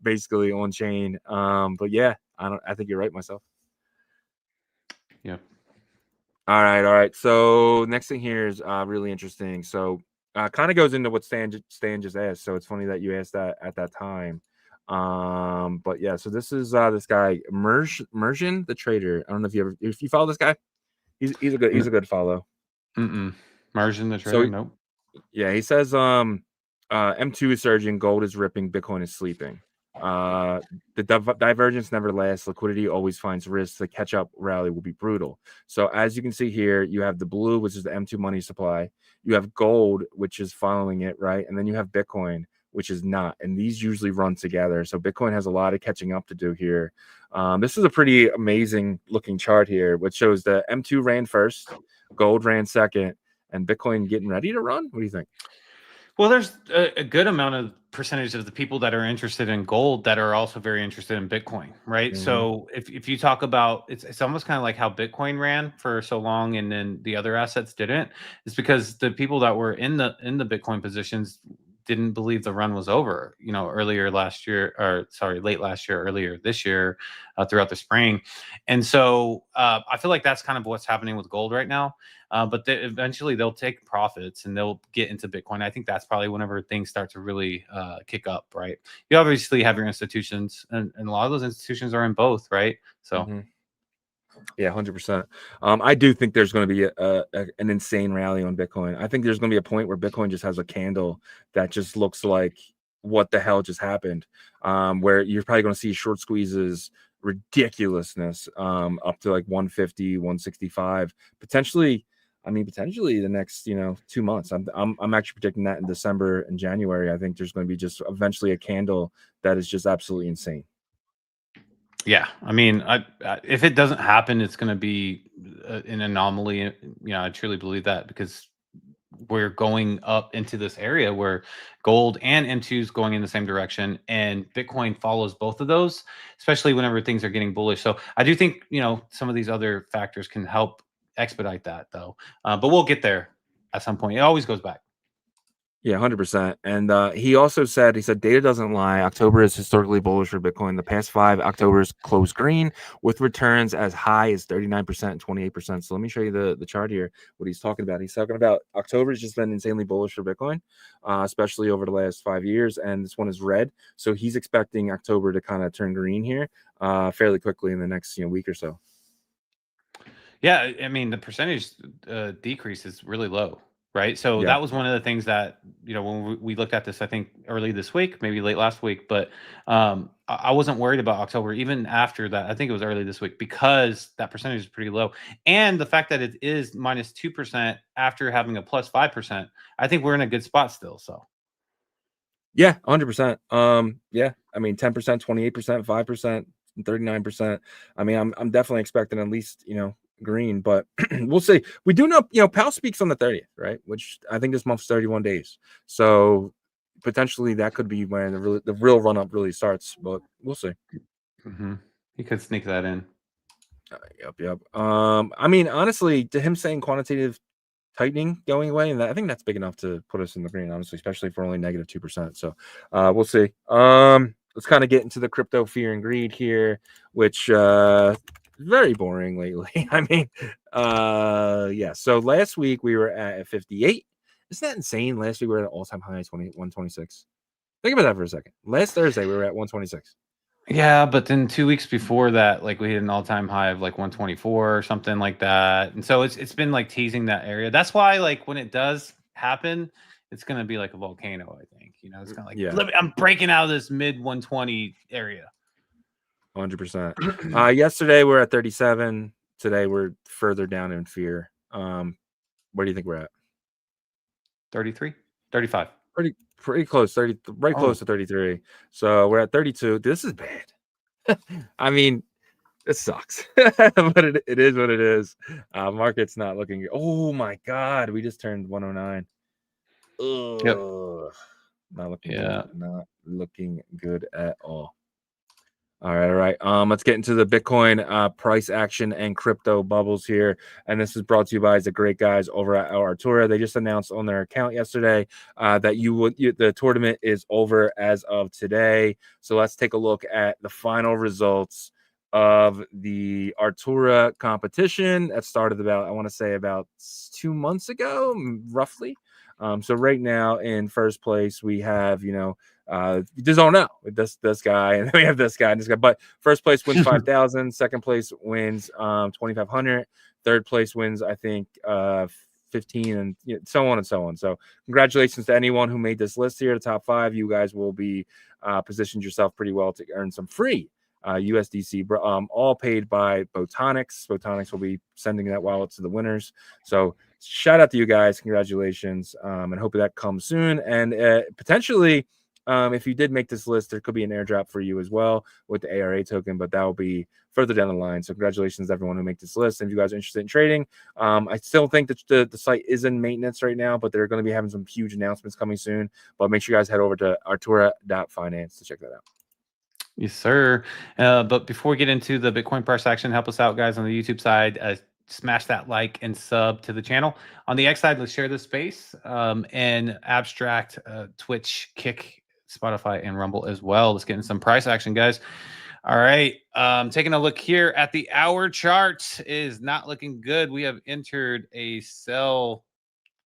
basically on chain. But yeah, I think you're right myself. Yeah. All right. So next thing here is really interesting. So kind of goes into what Stan just asked. So it's funny that you asked that at that time. But yeah, so this is this guy Mergen the Trader. I don't know if you follow this guy. He's a good follow. Mergen the Trader. Nope. Yeah, he says M2 is surging, gold is ripping, Bitcoin is sleeping. The divergence never lasts. Liquidity always finds risks. The catch-up rally will be brutal. So as you can see here, you have the blue, which is the M2 money supply. You have gold, which is following it, right? And then you have Bitcoin, which is not. And these usually run together. So Bitcoin has a lot of catching up to do here. This is a pretty amazing looking chart here, which shows the M2 ran first, gold ran second, and Bitcoin getting ready to run. What do you think? Well, there's a good amount of percentage of the people that are interested in gold that are also very interested in Bitcoin, right? Mm-hmm. So if you talk about, it's almost kind of like how Bitcoin ran for so long and then the other assets didn't. It's because the people that were in the Bitcoin positions didn't believe the run was over, late last year, earlier this year, throughout the spring. And so I feel like that's kind of what's happening with gold right now. But eventually they'll take profits and they'll get into Bitcoin. I think that's probably whenever things start to really kick up, right? You obviously have your institutions, and a lot of those institutions are in both, right? So. Mm-hmm. Yeah, 100%. I do think there's going to be an insane rally on Bitcoin. I think there's going to be a point where Bitcoin just has a candle that just looks like what the hell just happened, where you're probably going to see short squeezes, ridiculousness, up to like 150, 165, potentially the next 2 months. I'm actually predicting that in December and January. I think there's going to be just eventually a candle that is just absolutely insane. Yeah, I mean, if it doesn't happen, it's going to be an anomaly. I truly believe that, because we're going up into this area where gold and M2 is going in the same direction, and Bitcoin follows both of those, especially whenever things are getting bullish. So I do think, some of these other factors can help expedite that, though. But we'll get there at some point. It always goes back. Yeah, 100%. And he also said, data doesn't lie. October is historically bullish for Bitcoin. The past 5 Octobers closed green with returns as high as 39% and 28%. So let me show you the chart here, what he's talking about. He's talking about October has just been insanely bullish for Bitcoin, especially over the last 5 years. And this one is red. So he's expecting October to kind of turn green here fairly quickly in the next week or so. Yeah, I mean, the percentage decrease is really low. right? So Yeah. that was one of the things that, when we looked at this, I think early this week, maybe late last week, but I wasn't worried about October even after that. I think it was early this week because that percentage is pretty low. And the fact that it is minus 2% after having a plus 5%, I think we're in a good spot still. So Yeah, 100%. Yeah, I mean 10%, 28%, 5%, 39%. I mean, I'm definitely expecting at least, green, but we'll see. We do know, PAL speaks on the 30th, right? Which I think this month's 31 days. So potentially that could be when the real run up really starts, but we'll see. He could sneak that in. Yep. I mean, honestly, to him saying quantitative tightening going away, and I think that's big enough to put us in the green, honestly, especially for only negative 2%. So we'll see. Let's kind of get into the crypto fear and greed here, which very boring lately. I mean, yeah. So last week we were at 58. Isn't that insane? Last week we were at an all-time high 126. Think about that for a second. Last Thursday we were at 126. Yeah, but then 2 weeks before that, like we hit an all-time high of like 124 or something like that. And so it's been like teasing that area. That's why like when it does happen, it's gonna be like a volcano, I think. It's kind of like, yeah, I'm breaking out of this mid 120 area. 100%. Yesterday we're at 37. Today we're further down in fear. Where do you think we're at? 33, 35. Pretty close, 30, right close to 33. So we're at 32. This is bad. I mean, it sucks, but it is what it is. Market's not looking good. Oh my God, we just turned 109. Ugh. Not looking good. Not looking good at all. All right. Let's get into the Bitcoin price action and crypto bubbles here. And this is brought to you by the great guys over at Artura. They just announced on their account yesterday that the tournament is over as of today. So let's take a look at the final results of the Artura competition that started about 2 months ago, roughly. So right now in first place we have, you just don't know with this guy, and then we have this guy and this guy. But first place wins 5,000, second place wins 2,500, third place wins I think 15, and so on and so on. So congratulations to anyone who made this list here. The top 5, you guys will be positioned yourself pretty well to earn some free USDC, all paid by Botonics. Botonics will be sending that wallet to the winners. So shout out to you guys, congratulations, and hope that comes soon. And potentially, if you did make this list, there could be an airdrop for you as well with the ARA token, but that will be further down the line. So congratulations to everyone who made this list. And if you guys are interested in trading, I still think that the site is in maintenance right now, but they're going to be having some huge announcements coming soon. But make sure you guys head over to artura.finance to check that out. Yes, sir. But before we get into the Bitcoin price action, help us out, guys, on the YouTube side. Smash that like and sub to the channel. On the X side, let's share this space. And Abstract, Twitch, Kick, Spotify, and Rumble as well. Let's get in some price action, guys. All right. Taking a look here at the hour chart is not looking good. We have entered a sell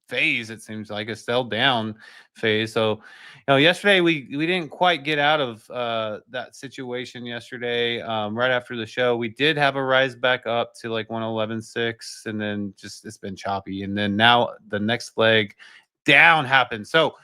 phase. It seems like a sell down phase. So, yesterday we didn't quite get out of that situation yesterday. Right after the show, we did have a rise back up to like 111.6, and then just it's been choppy. And then now the next leg down happened. So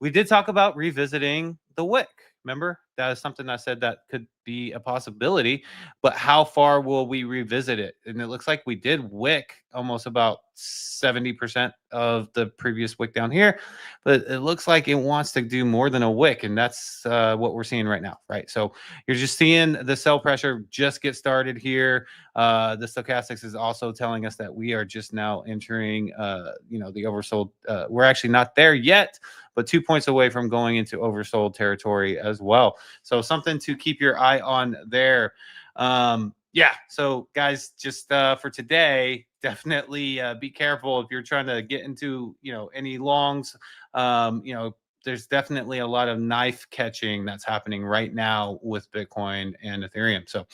we did talk about revisiting the wick. Remember, that is something I said that could be a possibility, but how far will we revisit it? And it looks like we did wick almost about 70% of the previous wick down here, but it looks like it wants to do more than a wick, and that's what we're seeing right now, right? So you're just seeing the sell pressure just get started here. The stochastics is also telling us that we are just now entering, the oversold. We're actually not there yet, but 2 points away from going into oversold territory as well. So something to keep your eye on there. Yeah, so guys, just for today, definitely be careful if you're trying to get into any longs. There's definitely a lot of knife catching that's happening right now with Bitcoin and Ethereum. So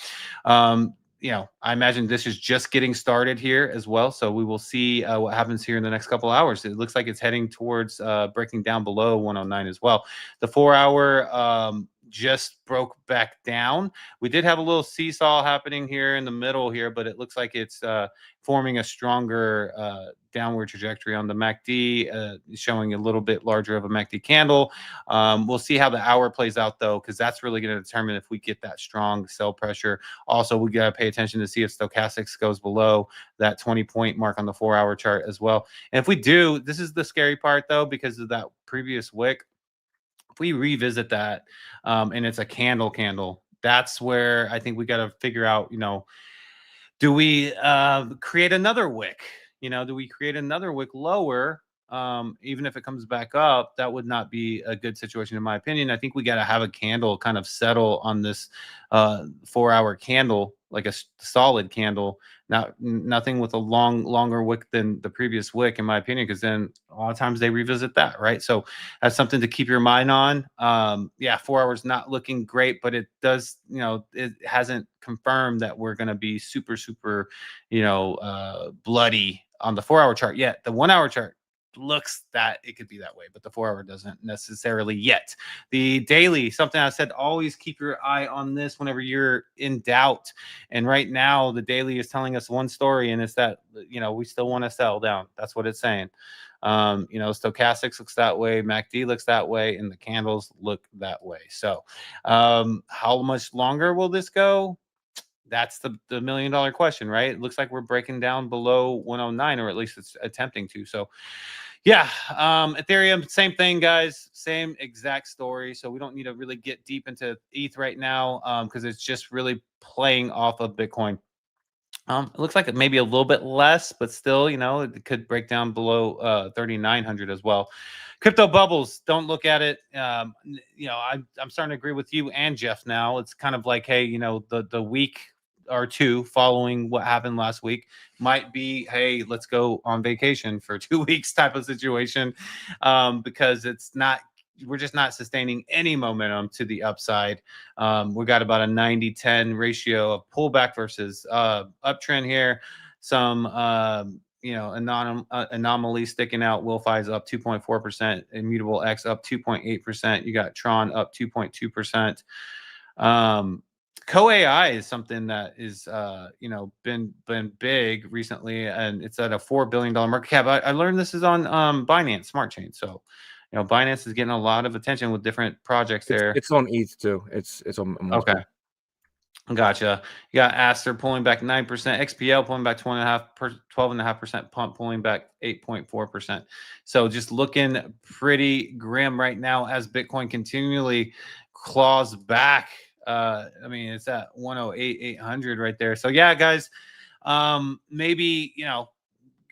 I imagine this is just getting started here as well. So we will see what happens here in the next couple of hours. It looks like it's heading towards breaking down below 109 as well. The 4 hour just broke back down. We did have a little seesaw happening here in the middle here, but it looks like it's forming a stronger downward trajectory on the MACD, showing a little bit larger of a MACD candle. We'll see how the hour plays out, though, because that's really going to determine if we get that strong sell pressure. Also, we got to pay attention to see if stochastics goes below that 20-point mark on the 4-hour chart as well. And if we do, this is the scary part, though, because of that previous wick. If we revisit that and it's a candle, that's where I think we got to figure out, do we create another wick? Do we create another wick lower? Even if it comes back up, that would not be a good situation, in my opinion. I think we got to have a candle kind of settle on this 4-hour candle, like a solid candle, nothing with a longer wick than the previous wick, in my opinion, because then a lot of times they revisit that, right? So that's something to keep your mind on. 4 hours not looking great, but it does, it hasn't confirmed that we're going to be super, bloody on the 4-hour chart yet. The 1-hour chart looks that it could be that way, but the 4-hour doesn't necessarily yet. The daily, something I said, always keep your eye on this whenever you're in doubt. And right now the daily is telling us one story, and it's that we still want to sell down. That's what it's saying. Stochastics looks that way, MACD looks that way, and the candles look that way. So how much longer will this go? That's the $1 million question, right? It looks like we're breaking down below 109, or at least it's attempting to. So Ethereum, same thing, guys, same exact story. So we don't need to really get deep into ETH right now because it's just really playing off of Bitcoin. It looks like it may be a little bit less, but still, it could break down below 3,900 as well. Crypto bubbles, don't look at it. I'm starting to agree with you and Jeff now. It's kind of like, hey, the week or two following what happened last week might be, hey, let's go on vacation for 2 weeks type of situation, because we're just not sustaining any momentum to the upside. We got about a 90-10 ratio of pullback versus uptrend here. Some anomaly sticking out. Wilfi is up 2.4%, Immutable X up 2.8%. You got Tron up 2.2%. Co-AI is something that is been big recently, and it's at a $4 billion market cap. I learned this is on Binance Smart Chain. So Binance is getting a lot of attention with different projects there. It's on ETH too. It's on okay. Gotcha. You got Aster pulling back 9%, XPL pulling back 12.5%, Pump pulling back 8.4%. So just looking pretty grim right now as Bitcoin continually claws back. It's at 108,800 right there. So yeah, guys, maybe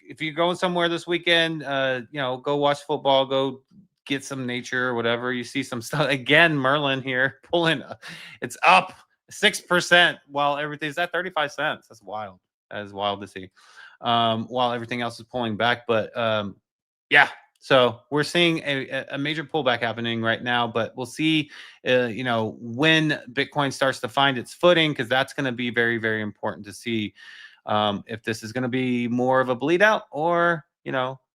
if you're going somewhere this weekend, go watch football, go get some nature or whatever. You see some stuff again. Merlin here pulling, it's up 6% while everything's at 35 cents. That's wild. That is wild to see. While everything else is pulling back, but so we're seeing a major pullback happening right now, but we'll see, when Bitcoin starts to find its footing, because that's going to be very, very important to see if this is going to be more of a bleed out, or,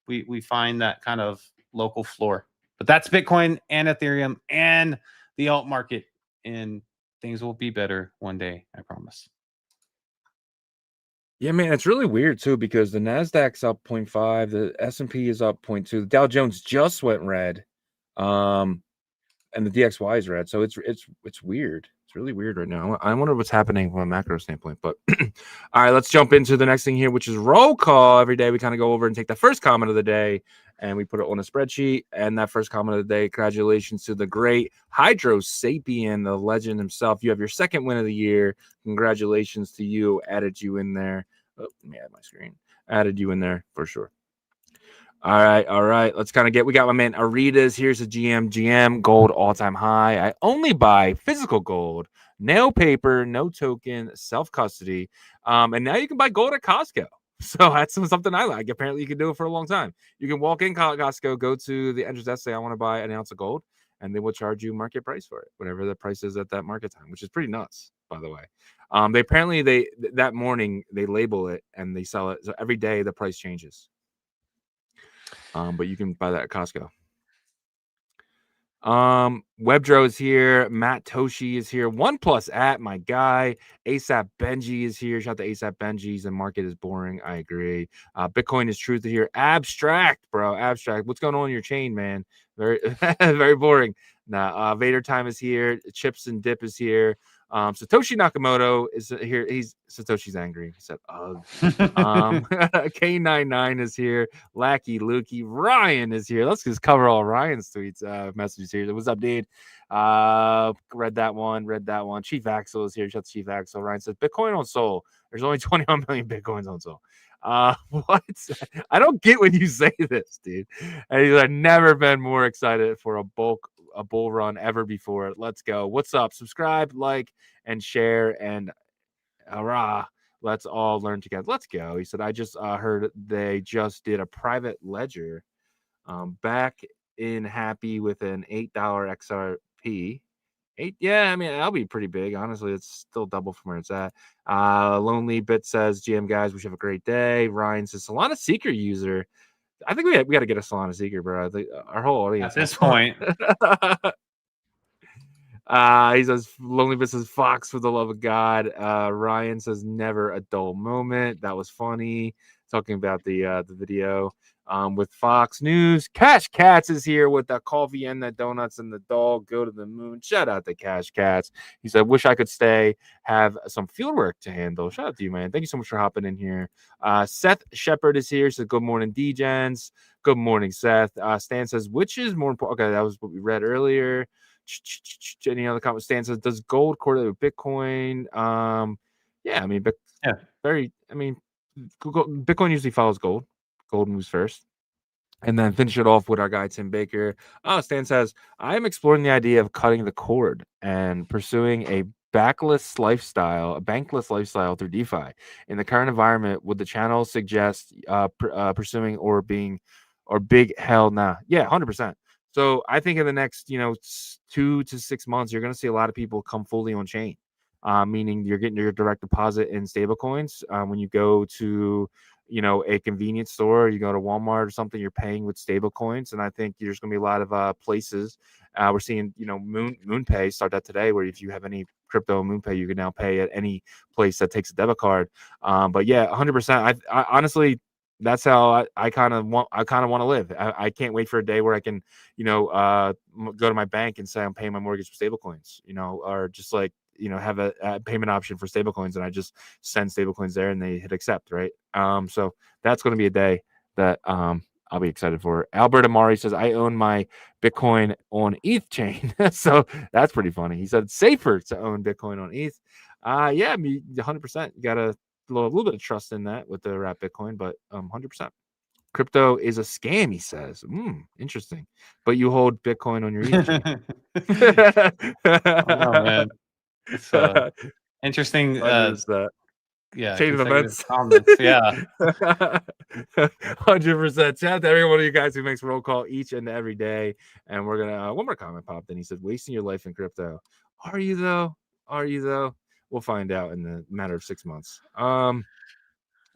we find that kind of local floor. But that's Bitcoin and Ethereum and the alt market, and things will be better one day, I promise. Yeah, man, it's really weird too, because the Nasdaq's up 0.5, the S&P is up 0.2, the Dow Jones just went red, and the DXY is red. So it's weird. It's really weird right now. I wonder what's happening from a macro standpoint. But all right, let's jump into the next thing here, which is roll call. Every day we kind of go over and take the first comment of the day, and we put it on a spreadsheet. And that first comment of the day, congratulations to the great Hydro Sapien, the legend himself. You have your second win of the year. Congratulations to you. Added you in there. Oh, let me add my screen. Added you in there for sure. All right. Let's kind of we got my man Aritas. Here's a GM gold all-time high. I only buy physical gold, no paper, no token, self-custody. And now you can buy gold at Costco. So that's something I like. Apparently you can do it for a long time. You can walk in Costco, go to the entrance desk, say, I want to buy an ounce of gold, and they will charge you market price for it, whatever the price is at that market time, which is pretty nuts, by the way. That morning they label it and they sell it. So every day the price changes. But you can buy that at Costco. Webdro is here. Matt Toshi is here. OnePlus at my guy. ASAP Benji is here. Shout out to ASAP Benji. The market is boring. I agree. Bitcoin is truth here. Abstract, bro. Abstract. What's going on in your chain, man? Very, very boring. Nah, Vader Time is here. Chips and Dip is here. Satoshi Nakamoto is here. Satoshi's angry. He said, ugh. K99 is here. Lackey Lukey. Ryan is here. Let's just cover all Ryan's tweets, messages here. What's up, dude? Read that one. Chief Axel is here. Shout out to Chief Axel. Ryan says, Bitcoin on Sol. There's only 21 million Bitcoins on Sol. What? I don't get when you say this, dude. And he's like, never been more excited for a bull run ever before. Let's go. What's up? Subscribe, like, and share, and hurrah. Let's all learn together. Let's go. He said, I just heard they just did a private ledger back in happy with an $8 XRP. Yeah, I mean, that'll be pretty big. Honestly, it's still double from where it's at. Lonely Bit says, GM guys, we should have a great day. Ryan says, Solana Seeker user. I think we got to get a Solana Seeker, bro. I think our whole audience at this point. He says, Lonely Bit says, Fox for the love of God. Ryan says, never a dull moment. That was funny. Talking about the video with Fox News. Cash Cats is here with the coffee and the donuts and the dog. Go to the moon. Shout out to Cash Cats. He said, wish I could stay, have some field work to handle. Shout out to you, man. Thank you so much for hopping in here. Seth Shepard is here. So good morning, DGens. Good morning, Seth. Stan says, which is more important? Okay, that was what we read earlier. Any other comments? Stan says, does gold correlate with Bitcoin? Yeah, I mean, Bitcoin usually follows gold. Gold moves first. And then finish it off with our guy, Tim Baker. Stan says, I am exploring the idea of cutting the cord and pursuing a bankless lifestyle through DeFi. In the current environment, would the channel suggest pursuing or big hell nah? Yeah, 100%. So I think in the next, 2 to 6 months, you're going to see a lot of people come fully on chain, meaning you're getting your direct deposit in stablecoins. When you go to, a convenience store, you go to Walmart or something, you're paying with stablecoins. And I think there's going to be a lot of places. We're seeing, MoonPay start that today, where if you have any crypto MoonPay, you can now pay at any place that takes a debit card. But yeah, 100%. I honestly, that's how I kind of want to live. I can't wait for a day where I can, go to my bank and say I'm paying my mortgage with stablecoins, or just like, have a payment option for stablecoins, and I just send stablecoins there and they hit accept, right? So that's going to be a day that I'll be excited for. Albert Amari says, I own my Bitcoin on ETH chain. So that's pretty funny. He said it's safer to own Bitcoin on ETH. Yeah, I mean, 100%. You got to a little bit of trust in that with the wrap Bitcoin, but 100%. Crypto is a scam, he says. Interesting. But you hold Bitcoin on your ETH chain. Oh, man. It's interesting. Chain of events. Comments. Yeah. 100%. Shout out to every one of you guys who makes roll call each and every day. And we're gonna one more comment popped in. He said, wasting your life in crypto. Are you though? We'll find out in the matter of 6 months. All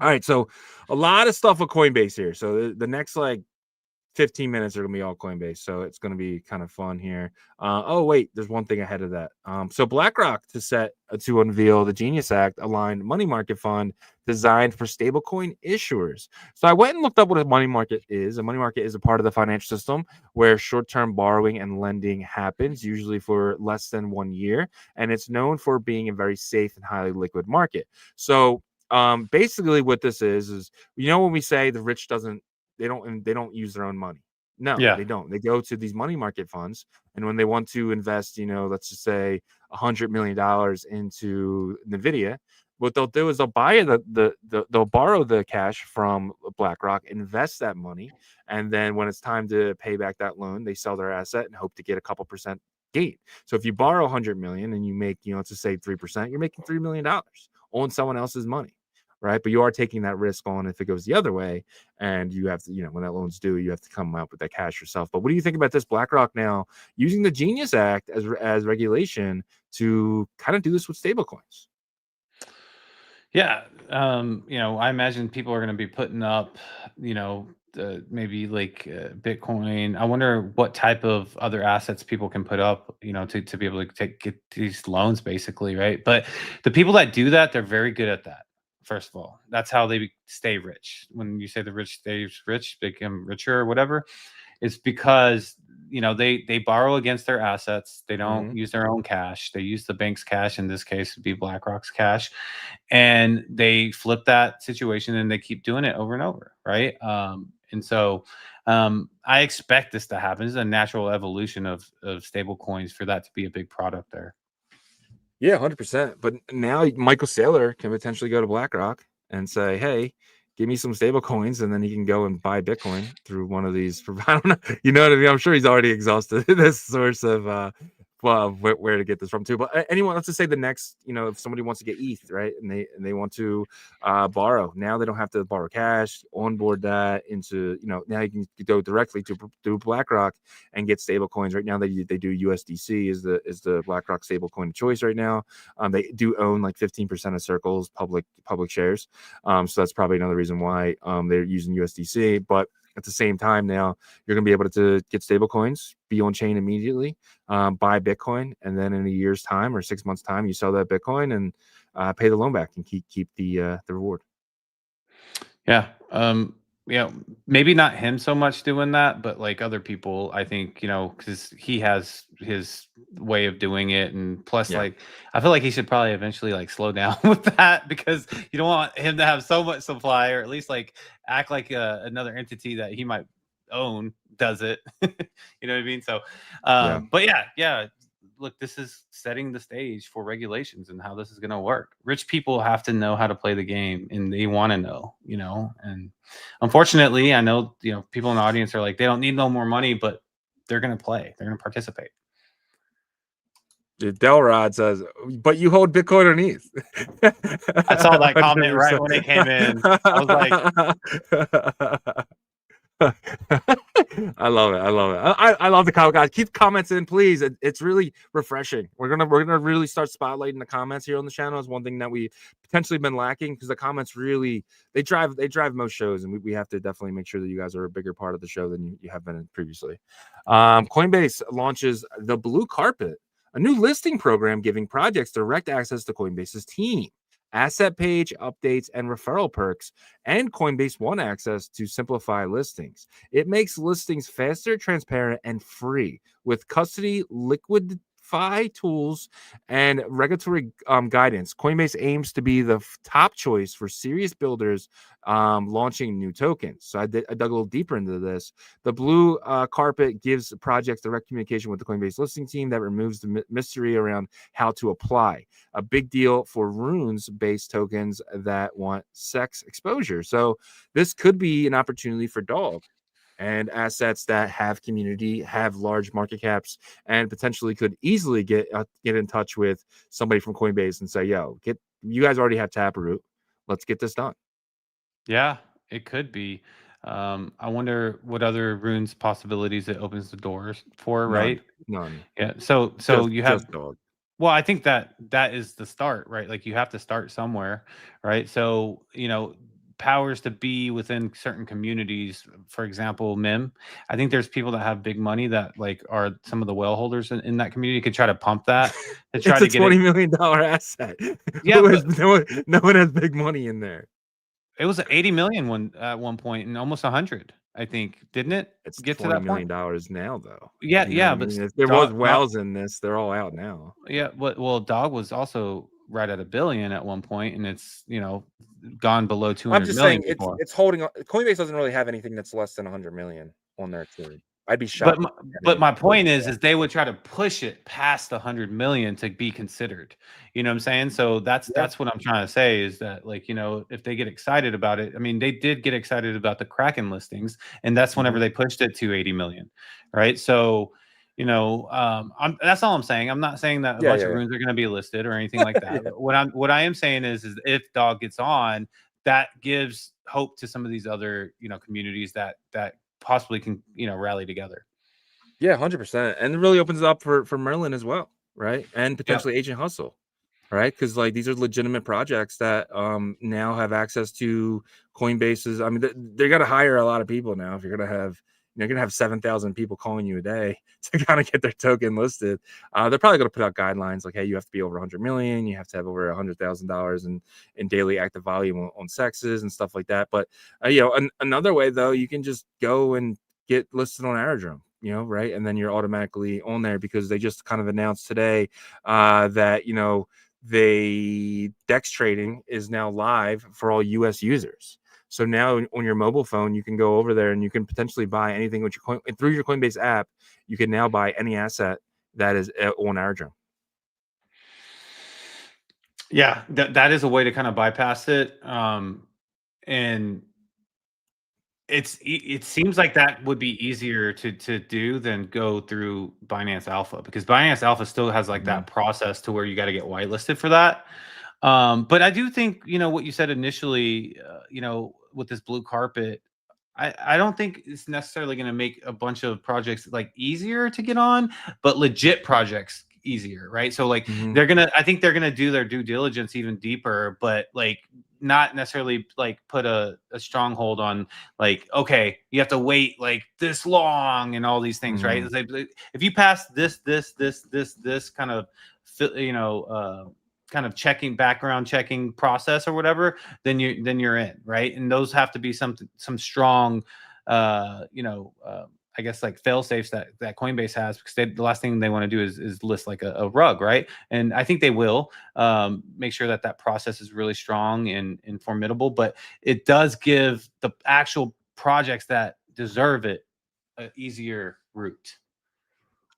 right, so a lot of stuff with Coinbase here. So the next 15 minutes are gonna be all Coinbase, so it's gonna be kind of fun here. Oh wait, there's one thing ahead of that. So BlackRock to unveil the Genius Act aligned money market fund designed for stablecoin issuers. So I went and looked up what a money market is. A money market is a part of the financial system where short-term borrowing and lending happens, usually for less than 1 year, and it's known for being a very safe and highly liquid market. So basically, what this is when we say the rich they don't use their own money. No, they don't. They go to these money market funds, and when they want to invest, let's just say $100 million into Nvidia, what they'll do is they'll buy they'll borrow the cash from BlackRock, invest that money, and then when it's time to pay back that loan, they sell their asset and hope to get a couple percent gain. So if you borrow $100 million and you make, let's just say 3%, you're making $3 million on someone else's money. Right. But you are taking that risk on if it goes the other way, and you have to, when that loan's due, you have to come up with that cash yourself. But what do you think about this? BlackRock now using the Genius Act as regulation to kind of do this with stablecoins. Yeah. I imagine people are going to be putting up, maybe like Bitcoin. I wonder what type of other assets people can put up, to be able to get these loans, basically, right? But the people that do that, they're very good at that. First of all, that's how they stay rich. When you say the rich stays rich, they become richer or whatever, it's because they borrow against their assets. They don't use their own cash. They use the bank's cash. In this case, would be BlackRock's cash, and they flip that situation and they keep doing it over and over, right? And so I expect this to happen. This is a natural evolution of stable coins for that to be a big product there. Yeah, 100%. But now Michael Saylor can potentially go to BlackRock and say, hey, give me some stable coins, and then he can go and buy Bitcoin through one of these. I don't know. You know what I mean? I'm sure he's already exhausted this source of where to get this from too. But anyone, let's just say the next, if somebody wants to get ETH, right, and they want to borrow, now they don't have to borrow cash, onboard that into, now you can go directly to BlackRock and get stable coins. Right now they do USDC is the BlackRock stable coin of choice right now. They do own like 15% of Circle's public shares. So that's probably another reason why they're using USDC. But at the same time, now you're going to be able to get stable coins, be on chain immediately, buy Bitcoin, and then in a year's time or 6 months' time, you sell that Bitcoin and pay the loan back and keep the reward. Yeah. Maybe not him so much doing that, but like other people, I think, because he has his way of doing it. And plus, like, I feel like he should probably eventually like slow down with that, because you don't want him to have so much supply, or at least like act like another entity that he might own does it. You know what I mean? So, but yeah. Look, this is setting the stage for regulations and how this is going to work. Rich people have to know how to play the game, and they want to know, and unfortunately, I know, people in the audience are like, they don't need no more money, but they're going to play. They're going to participate. Dude, Delrod says, but you hold Bitcoin on ETH. I saw that comment right when it came in. I was like, I love it. I love the comment, guys. Keep comments in, please. It's really refreshing. We're gonna really start spotlighting the comments here on the channel. Is one thing that we potentially been lacking, because the comments really they drive most shows, and we have to definitely make sure that you guys are a bigger part of the show than you have been previously. Coinbase launches the Blue Carpet, a new listing program giving projects direct access to Coinbase's team, asset page updates, and referral perks, and Coinbase One access to simplify listings. It makes listings faster, transparent, and free with custody, liquidify tools, and regulatory guidance. Coinbase aims to be the top choice for serious builders launching new tokens. So I dug a little deeper into this. The Blue Carpet gives projects direct communication with the Coinbase listing team that removes the mystery around how to apply. A big deal for runes-based tokens that want sex exposure. So this could be an opportunity for DOG and assets that have community, have large market caps, and potentially could easily get in touch with somebody from Coinbase and say, yo, you guys already have Taproot. Let's get this done. Yeah, it could be. I wonder what other runes possibilities it opens the doors for, right? None. Yeah. So you have DOG. Well, I think that is the start, right? Like, you have to start somewhere, right? So, powers to be within certain communities, for example, MIM. I think there's people that have big money that like are some of the whale holders in that community, could try to pump that to try to It's a get $20 million asset. Yeah, no one has big money in there. It was 80 million at one point, and almost 100, I think, didn't it? It's Get to $20 that million point? now, though. Yeah, You know yeah, what I but mean? If there was whales in this, they're all out now. Yeah, well, DOG was also right at $1 billion at one point, and it's gone below 200 I'm just million saying before. it's holding on. Coinbase doesn't really have anything that's less than 100 million on their team. I'd be shocked. But my point is they would try to push it past 100 million to be considered. You know what I'm saying? So that's what I'm trying to say, is that, like, if they get excited about it, I mean, they did get excited about the Kraken listings, and that's whenever they pushed it to 80 million, right? So, that's all I'm saying. I'm not saying that a bunch of runes are going to be listed or anything like that. What I am saying is if DOG gets on, that gives hope to some of these other communities that possibly can rally together. Yeah, 100%, and it really opens it up for Merlin as well, right? And potentially Agent Hustle. right? Because like these are legitimate projects that now have access to Coinbase's. I mean, they're gonna hire a lot of people now. If you're gonna have, you're gonna have 7,000 people calling you a day to kind of get their token listed. They're probably gonna put out guidelines like, hey, you have to be over 100 million, you have to have over $100,000 in daily active volume on sexes and stuff like that. But another way though, you can just go and get listed on Aerodrome, right? And then you're automatically on there because they just kind of announced today that they DEX trading is now live for all US users. So now on your mobile phone, you can go over there and you can potentially buy anything with your through your Coinbase app. You can now buy any asset that is on Aerodrome. Yeah, that is a way to kind of bypass it. And it seems like that would be easier to do than go through Binance Alpha, because Binance Alpha still has like that process to where you got to get whitelisted for that. But I do think, what you said initially, with this blue carpet, I don't think it's necessarily going to make a bunch of projects like easier to get on, but legit projects easier, right? So like I think they're gonna do their due diligence even deeper, but like not necessarily like put a stronghold on like, okay, you have to wait like this long and all these things, right? It's like, if you pass this kind of kind of background checking process or whatever, then you're in, right? And those have to be some strong I guess like fail safes that Coinbase has, because the last thing they want to do is list like a rug, right? And I think they will make sure that process is really strong and formidable, but it does give the actual projects that deserve it an easier route.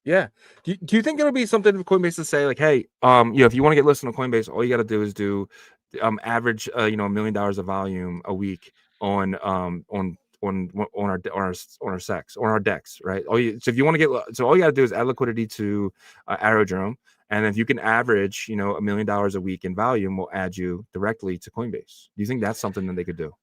Yeah. Do you think it'll be something for Coinbase to say like, hey, if you want to get listed on Coinbase, all you got to do is do average $1 million of volume a week on our sex, on our DEX, right? So if you want to all you got to do is add liquidity to Aerodrome, and if you can average $1 million a week in volume, we'll add you directly to Coinbase. Do you think that's something that they could do?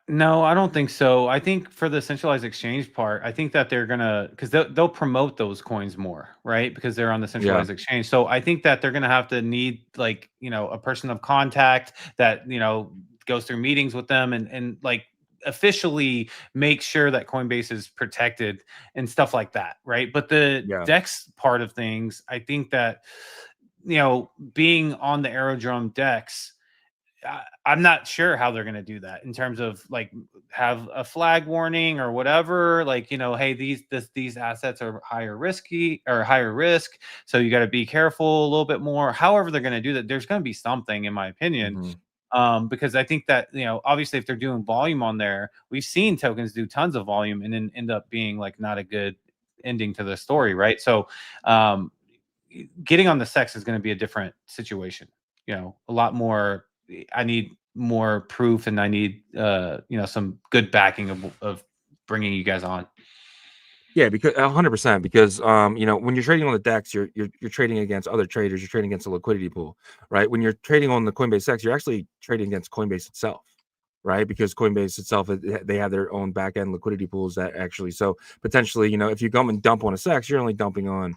No, I don't think so. I think for the centralized exchange part, I think that they're gonna, because they'll promote those coins more, right? Because they're on the centralized exchange. So I think that they're gonna have to need like a person of contact that goes through meetings with them and like officially make sure that Coinbase is protected and stuff like that, right? But the DEX part of things, I think that being on the Aerodrome DEX, I'm not sure how they're going to do that in terms of like have a flag warning or whatever, like hey, these assets are higher risk, so you got to be careful a little bit more. However they're going to do that, there's going to be something, in my opinion. Because I think that obviously if they're doing volume on there, we've seen tokens do tons of volume and then end up being like not a good ending to the story, right? So getting on the SEX is going to be a different situation. A lot more. I need more proof, and I need some good backing of bringing you guys on. Yeah, because 100%, because when you're trading on the DEX, you're trading against other traders, you're trading against a liquidity pool, right? When you're trading on the Coinbase DEX, you're actually trading against Coinbase itself, right? Because Coinbase itself, they have their own back end liquidity pools that actually, so potentially, if you come and dump on a SEX, you're only dumping on,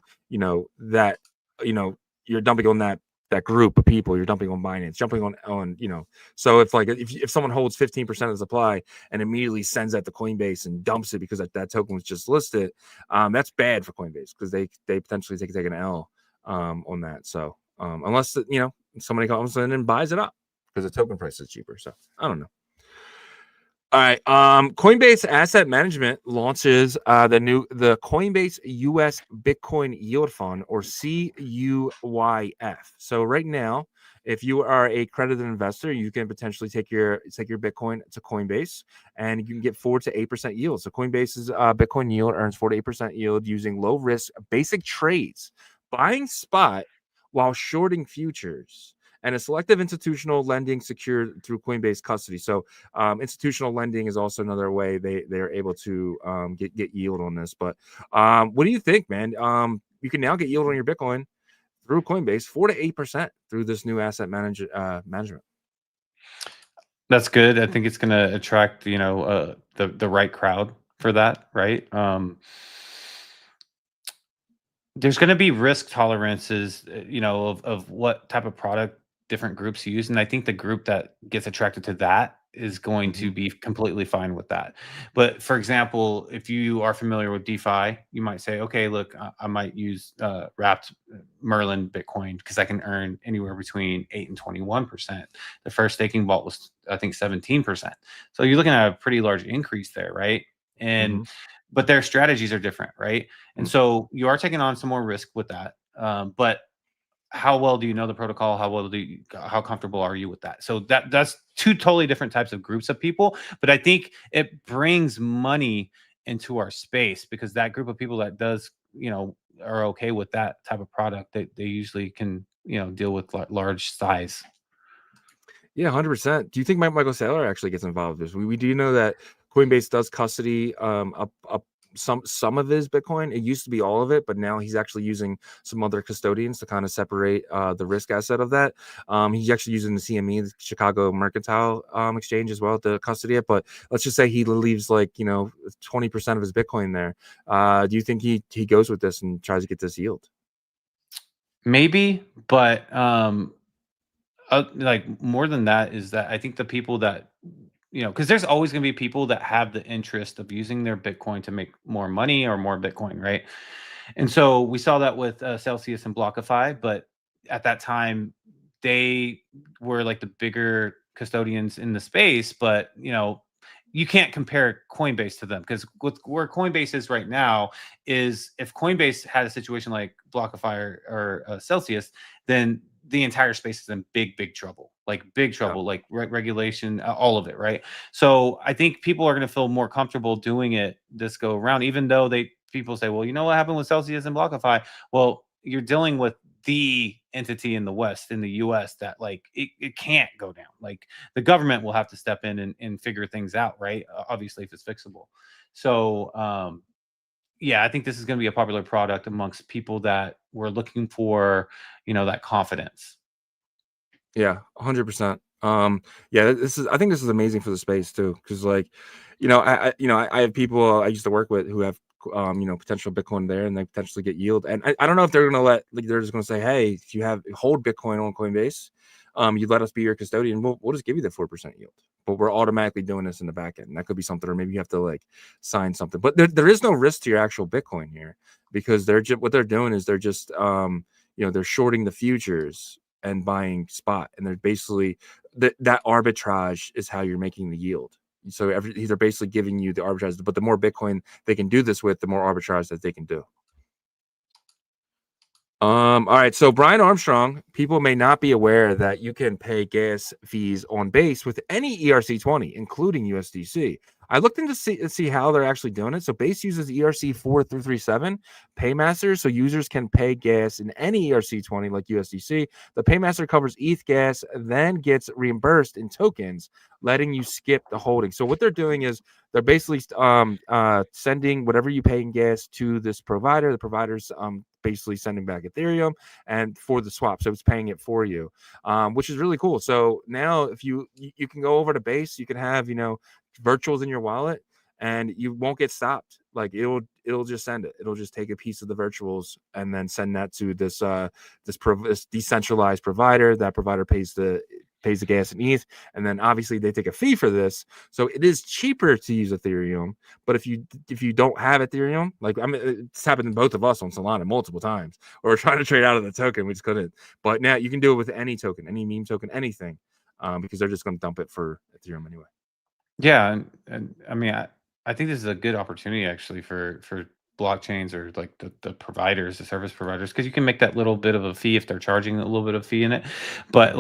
that, you're dumping on that group of people. You're dumping on Binance, jumping on so if like if someone holds 15% of the supply and immediately sends that to Coinbase and dumps it because that token was just listed, that's bad for Coinbase, because they potentially take an L on that. So unless somebody comes in and buys it up because the token price is cheaper. So I don't know. All right. Coinbase Asset Management launches the Coinbase US Bitcoin Yield Fund, or CUYF. So right now, if you are a accredited investor, you can potentially take your Bitcoin to Coinbase, and you can get 4 to 8% yield. So Coinbase's Bitcoin yield earns 4 to 8% yield using low risk basic trades, buying spot while shorting futures, and a selective institutional lending secured through Coinbase custody. So institutional lending is also another way they're able to get yield on this. But what do you think, man? You can now get yield on your Bitcoin through Coinbase, 4 to 8% through this new asset management. That's good. I think it's going to attract the right crowd for that, right? There's going to be risk tolerances, of what type of product different groups use, and I think the group that gets attracted to that is going to be completely fine with that. But for example, if you are familiar with DeFi, you might say, okay, look, I might use wrapped Merlin Bitcoin because I can earn anywhere between 8 and 21%. The first staking vault was, I think, 17%. So you're looking at a pretty large increase there, right? And but their strategies are different, right? And so you are taking on some more risk with that. But how well do you know the protocol? How comfortable are you with that? So that's two totally different types of groups of people. But I think it brings money into our space because that group of people that does, are okay with that type of product, they usually can, deal with large size. Yeah, 100%. Do you think Michael Saylor actually gets involved with this? We do know that Coinbase does custody up some of his Bitcoin. It used to be all of it, but now he's actually using some other custodians to kind of separate the risk asset of that. He's actually using the CME, the Chicago Mercantile Exchange, as well to custody it. But let's just say he leaves 20% of his Bitcoin there. Do you think he goes with this and tries to get this yield? Maybe, but like more than that is that I think the people that, because there's always going to be people that have the interest of using their Bitcoin to make more money or more Bitcoin, right? And so we saw that with Celsius and BlockFi, but at that time they were like the bigger custodians in the space, but you can't compare Coinbase to them because where Coinbase is right now is if Coinbase had a situation like BlockFi or Celsius, then the entire space is in big trouble, like regulation, all of it, right? So I think people are going to feel more comfortable doing it this go around, even though people say, well, you know what happened with Celsius and BlockFi? Well, you're dealing with the entity in the West, in the US, that it can't go down. Like the government will have to step in and figure things out, right? Obviously, if it's fixable. So yeah, I think this is going to be a popular product amongst people that were looking for, that confidence. Yeah, 100%. Yeah, I think this is amazing for the space too, because I have people I used to work with who have potential Bitcoin there, and they potentially get yield. And I don't know if they're gonna they're just gonna say, hey, if you hold Bitcoin on Coinbase, you let us be your custodian, we'll just give you the 4% yield. But we're automatically doing this in the back end. That could be something, or maybe you have to sign something. But there is no risk to your actual Bitcoin here, because what they're doing is they're just they're shorting the futures and buying spot, and they're basically that arbitrage is how you're making the yield. So they're basically giving you the arbitrage, but the more Bitcoin they can do this with, the more arbitrage that they can do. All right. So Brian Armstrong, people may not be aware that you can pay gas fees on Base with any ERC20, including USDC. I looked into see how they're actually doing it. So Base uses ERC 4337 Paymaster, so users can pay gas in any ERC20 like USDC. The Paymaster covers ETH gas, then gets reimbursed in tokens, letting you skip the holding. So what they're doing is they're basically sending whatever you pay in gas to this provider. The provider's basically sending back Ethereum and for the swap, so it's paying it for you, which is really cool. So now if you can go over to Base, you can have virtuals in your wallet, and you won't get stopped. Like it'll just send it. It'll just take a piece of the virtuals and then send that to this decentralized provider. That provider pays the gas in ETH, and then obviously they take a fee for this. So it is cheaper to use Ethereum. But if you don't have Ethereum, it's happened to both of us on Solana multiple times. Or we're trying to trade out of the token, we just couldn't. But now you can do it with any token, any meme token, anything, because they're just going to dump it for Ethereum anyway. Yeah, and I mean, I think this is a good opportunity actually for blockchains or like the providers, the service providers, because you can make that little bit of a fee if they're charging a little bit of fee in it. But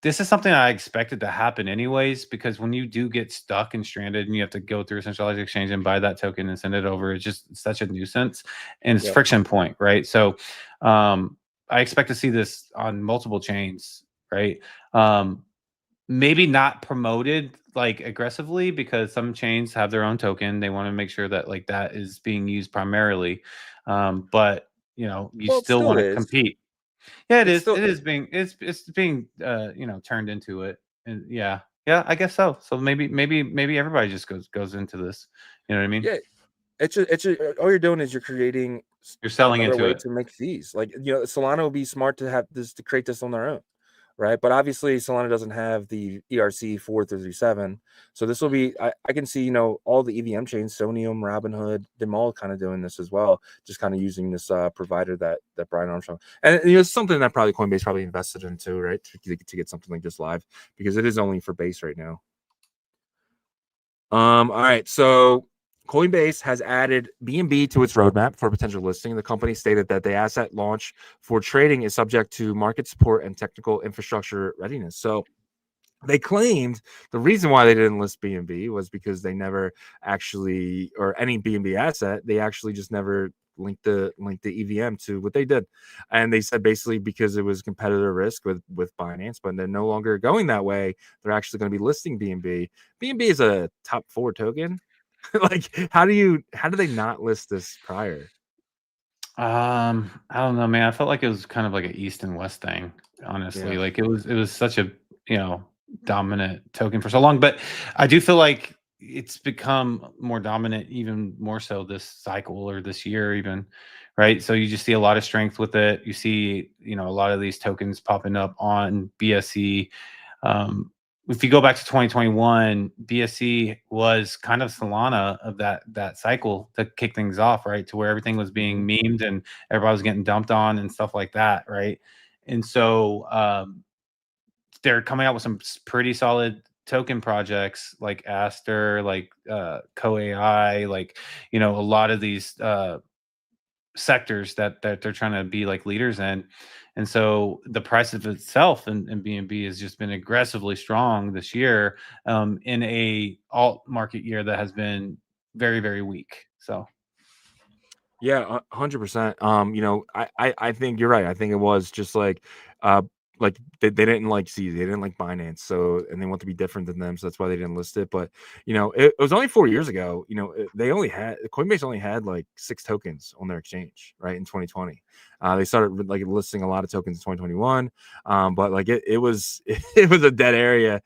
this is something I expected to happen anyways, because when you do get stuck and stranded and you have to go through a centralized exchange and buy that token and send it over, it's just such a nuisance and it's friction point, right? So I expect to see this on multiple chains, right? Maybe not promoted aggressively, because some chains have their own token. They want to make sure that that is being used primarily. But you still want to compete. Yeah, it is. It is being turned into it. And yeah, I guess so. So maybe everybody just goes into this. You know what I mean? Yeah. It's all you're doing is you're creating You're selling another into way it. to make fees. Like, Solana would be smart to have this, to create this on their own, right? But obviously Solana doesn't have the ERC 4337. So this will be, I can see, all the EVM chains, Sonium, Robinhood, them all kind of doing this as well, just kind of using this provider that Brian Armstrong, and it's something that probably Coinbase probably invested into, right? To get something like this live, because it is only for base right now. All right, so Coinbase has added BNB to its roadmap for potential listing. The company stated that the asset launch for trading is subject to market support and technical infrastructure readiness. So they claimed the reason why they didn't list BNB was because they never actually, or any BNB asset, they actually just never linked the EVM to what they did. And they said basically because it was competitor risk with Binance, but they're no longer going that way. They're actually going to be listing BNB. BNB is a top 4 token. Like, how do they not list this prior? I don't know, man. I felt like it was kind of like an East and West thing, honestly. Yeah. Like it was such a, dominant token for so long, but I do feel like it's become more dominant, even more so this cycle or this year even, right? So you just see a lot of strength with it. You see, a lot of these tokens popping up on BSC. If you go back to 2021, BSC was kind of Solana of that cycle to kick things off, right? To where everything was being memed and everybody was getting dumped on and stuff like that, right? And so they're coming out with some pretty solid token projects like Aster, like CoAI, like a lot of these sectors that they're trying to be like leaders in. And so the price of itself and BNB has just been aggressively strong this year in a alt market year that has been very, very weak. So yeah, 100%. I think you're right. I think it was just like they didn't like they didn't like Binance, so, and they want to be different than them, so that's why they didn't list it. But it was only 4 years ago. Coinbase only had like 6 tokens on their exchange, right, in 2020. They started like listing a lot of tokens in 2021, but like it was it was a dead area.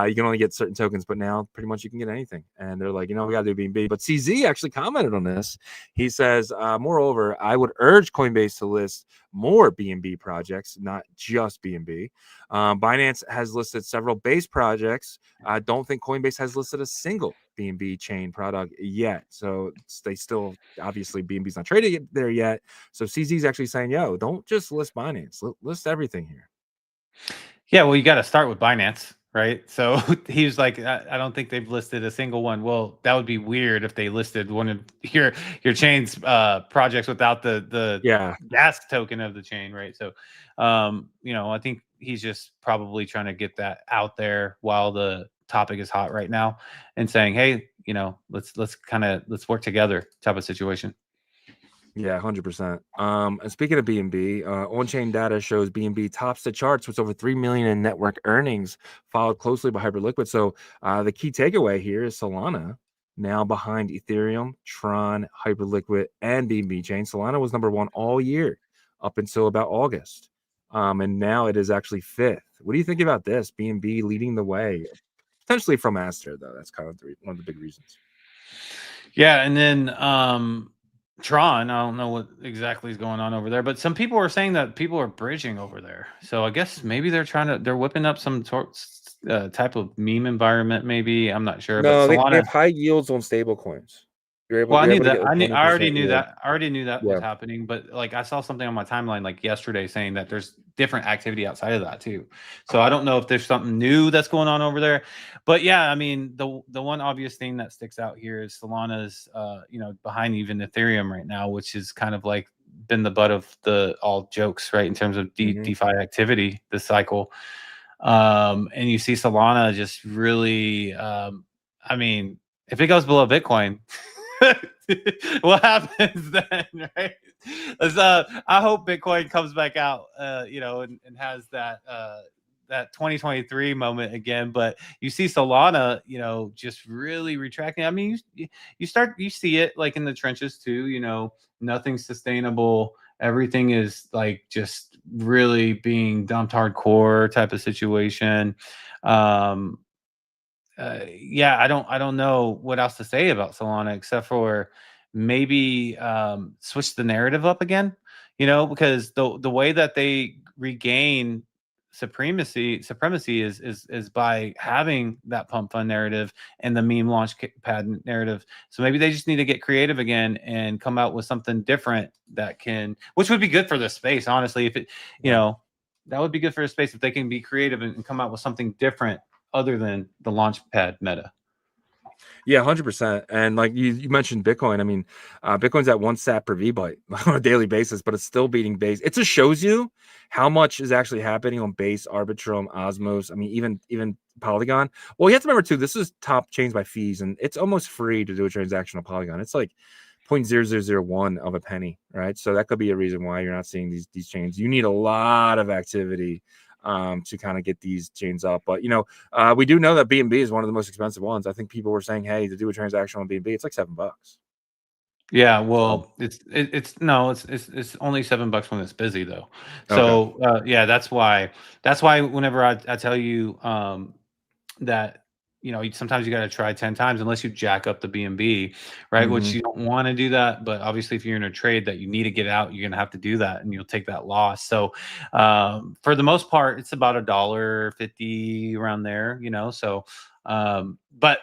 You can only get certain tokens, but now pretty much you can get anything. And they're like, we got to do BNB. But CZ actually commented on this. He says, moreover, I would urge Coinbase to list more BNB projects, not just BNB. Binance has listed several base projects. I don't think Coinbase has listed a single BNB chain product yet. So they still, obviously, BNB's not traded there yet. So CZ's actually saying, yo, don't just list Binance, list everything here. yeah, well, you got to start with Binance, right? So he was like, I don't think they've listed a single one. Well, that would be weird if they listed one of your chain's projects without the gas token of the chain, right? So, I think he's just probably trying to get that out there while the topic is hot right now, and saying, hey, let's work together type of situation. Yeah, 100%. And speaking of BNB, on-chain data shows BNB tops the charts with over 3 million in network earnings, followed closely by Hyperliquid. So the key takeaway here is Solana now behind Ethereum, Tron, Hyperliquid, and BNB chain. Solana was number 1 all year up until about August. And now it is actually 5th. What do you think about this? BNB leading the way, potentially from Aster, though. That's kind of one of the big reasons. Yeah, and then Tron, I don't know what exactly is going on over there, but some people are saying that people are bridging over there. So I guess maybe they're whipping up some type of meme environment. Maybe, I'm not sure. No, but they have high yields on stable coins. Well, I knew that. I already knew that. I already knew that Yeah. was happening. But like, I saw something on my timeline like yesterday saying that there's different activity outside of that too. So I don't know if there's something new that's going on over there. But yeah, I mean, the one obvious thing that sticks out here is Solana's, behind even Ethereum right now, which is kind of like been the butt of all jokes, right, in terms of DeFi activity this cycle. And you see Solana just really, I mean, if it goes below Bitcoin. What happens then, right? I hope Bitcoin comes back out, and has that 2023 moment again. But you see Solana, just really retracting. I mean, you see it like in the trenches too. Nothing's sustainable. Everything is like just really being dumped hardcore type of situation. Yeah, I don't know what else to say about Solana except for maybe switch the narrative up again, because the way that they regain supremacy is by having that pump fun narrative and the meme launch pad narrative. So maybe they just need to get creative again and come out with something different which would be good for the space, honestly. If it, that would be good for the space if they can be creative and come out with something different other than the launch pad meta. Yeah, 100%. And like you mentioned Bitcoin. I mean, Bitcoin's at 1 sat per VByte on a daily basis, but it's still beating Base. It just shows you how much is actually happening on Base, Arbitrum, Osmos. I mean, even Polygon. Well, you have to remember too, this is top chains by fees, and it's almost free to do a transaction on Polygon. It's like 0.0001 of a penny, right? So that could be a reason why you're not seeing these chains. You need a lot of activity to kind of get these chains up. But we do know that BNB is one of the most expensive ones. I think people were saying, hey, to do a transaction on BNB, it's like $7. Yeah, well, it's only $7 when it's busy though. So yeah, that's why whenever I tell you that sometimes you got to try 10 times unless you jack up the BNB, right? Mm-hmm. Which you don't want to do that, but obviously if you're in a trade that you need to get out, you're gonna have to do that, and you'll take that loss. So for the most part, it's about $1.50 around there, So, but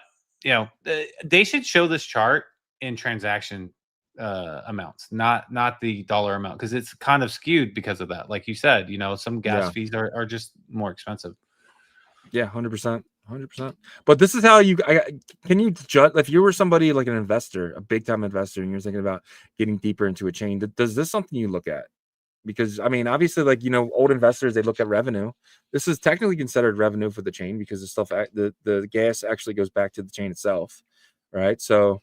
they should show this chart in transaction amounts, not the dollar amount, because it's kind of skewed because of that. Like you said, some gas fees are just more expensive. Yeah, 100%. 100%. But this is how can you judge if you were somebody like an investor, a big time investor, and you're thinking about getting deeper into a chain. Does this something you look at? Because I mean, obviously, like old investors, they look at revenue. This is technically considered revenue for the chain because the gas actually goes back to the chain itself, right? So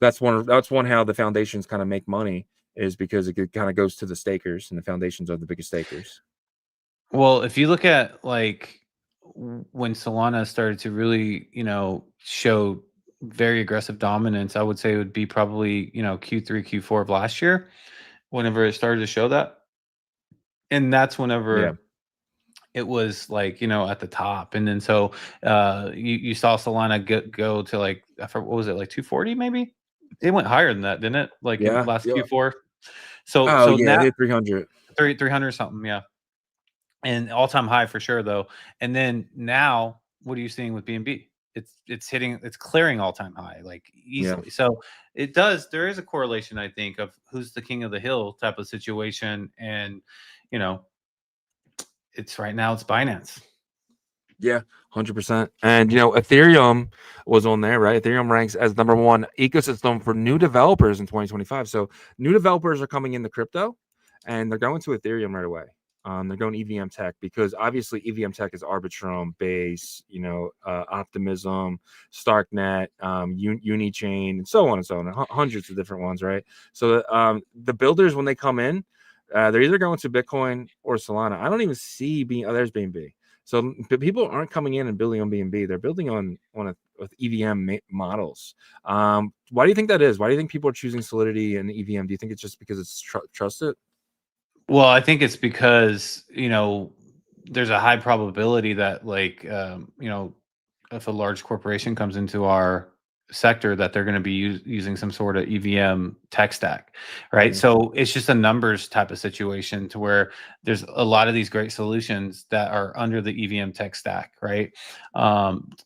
that's one how the foundations kind of make money, is because it kind of goes to the stakers, and the foundations are the biggest stakers. Well, if you look at like when Solana started to really, show very aggressive dominance, I would say it would be probably, Q3, Q4 of last year, whenever it started to show that. And that's whenever it was like, at the top. And then so you saw Solana go to like, what was it, like 240 maybe? It went higher than that, didn't it? Like in last Q4. So now 300. 300 something, yeah. And all-time high for sure though. And then now what are you seeing with BNB? It's clearing all-time high like easily. So there is a correlation, I think, of who's the king of the hill type of situation. And it's right now it's Binance. Yeah, 100%. And Ethereum was on there, right? Ethereum ranks as #1 ecosystem for new developers in 2025. So new developers are coming into crypto, and they're going to Ethereum right away. They're going EVM tech because obviously EVM tech is Arbitrum, Base, Optimism, Starknet, Unichain, and so on and so on. Hundreds of different ones, right? So the builders, when they come in, they're either going to Bitcoin or Solana. I don't even see there's BNB. So people aren't coming in and building on BNB. They're building on with EVM models. Why do you think that is? Why do you think people are choosing Solidity and EVM? Do you think it's just because it's trusted? Well, I think it's because, there's a high probability that like, if a large corporation comes into our sector, that they're going to be using some sort of EVM tech stack, right? So it's just a numbers type of situation to where there's a lot of these great solutions that are under the EVM tech stack, right?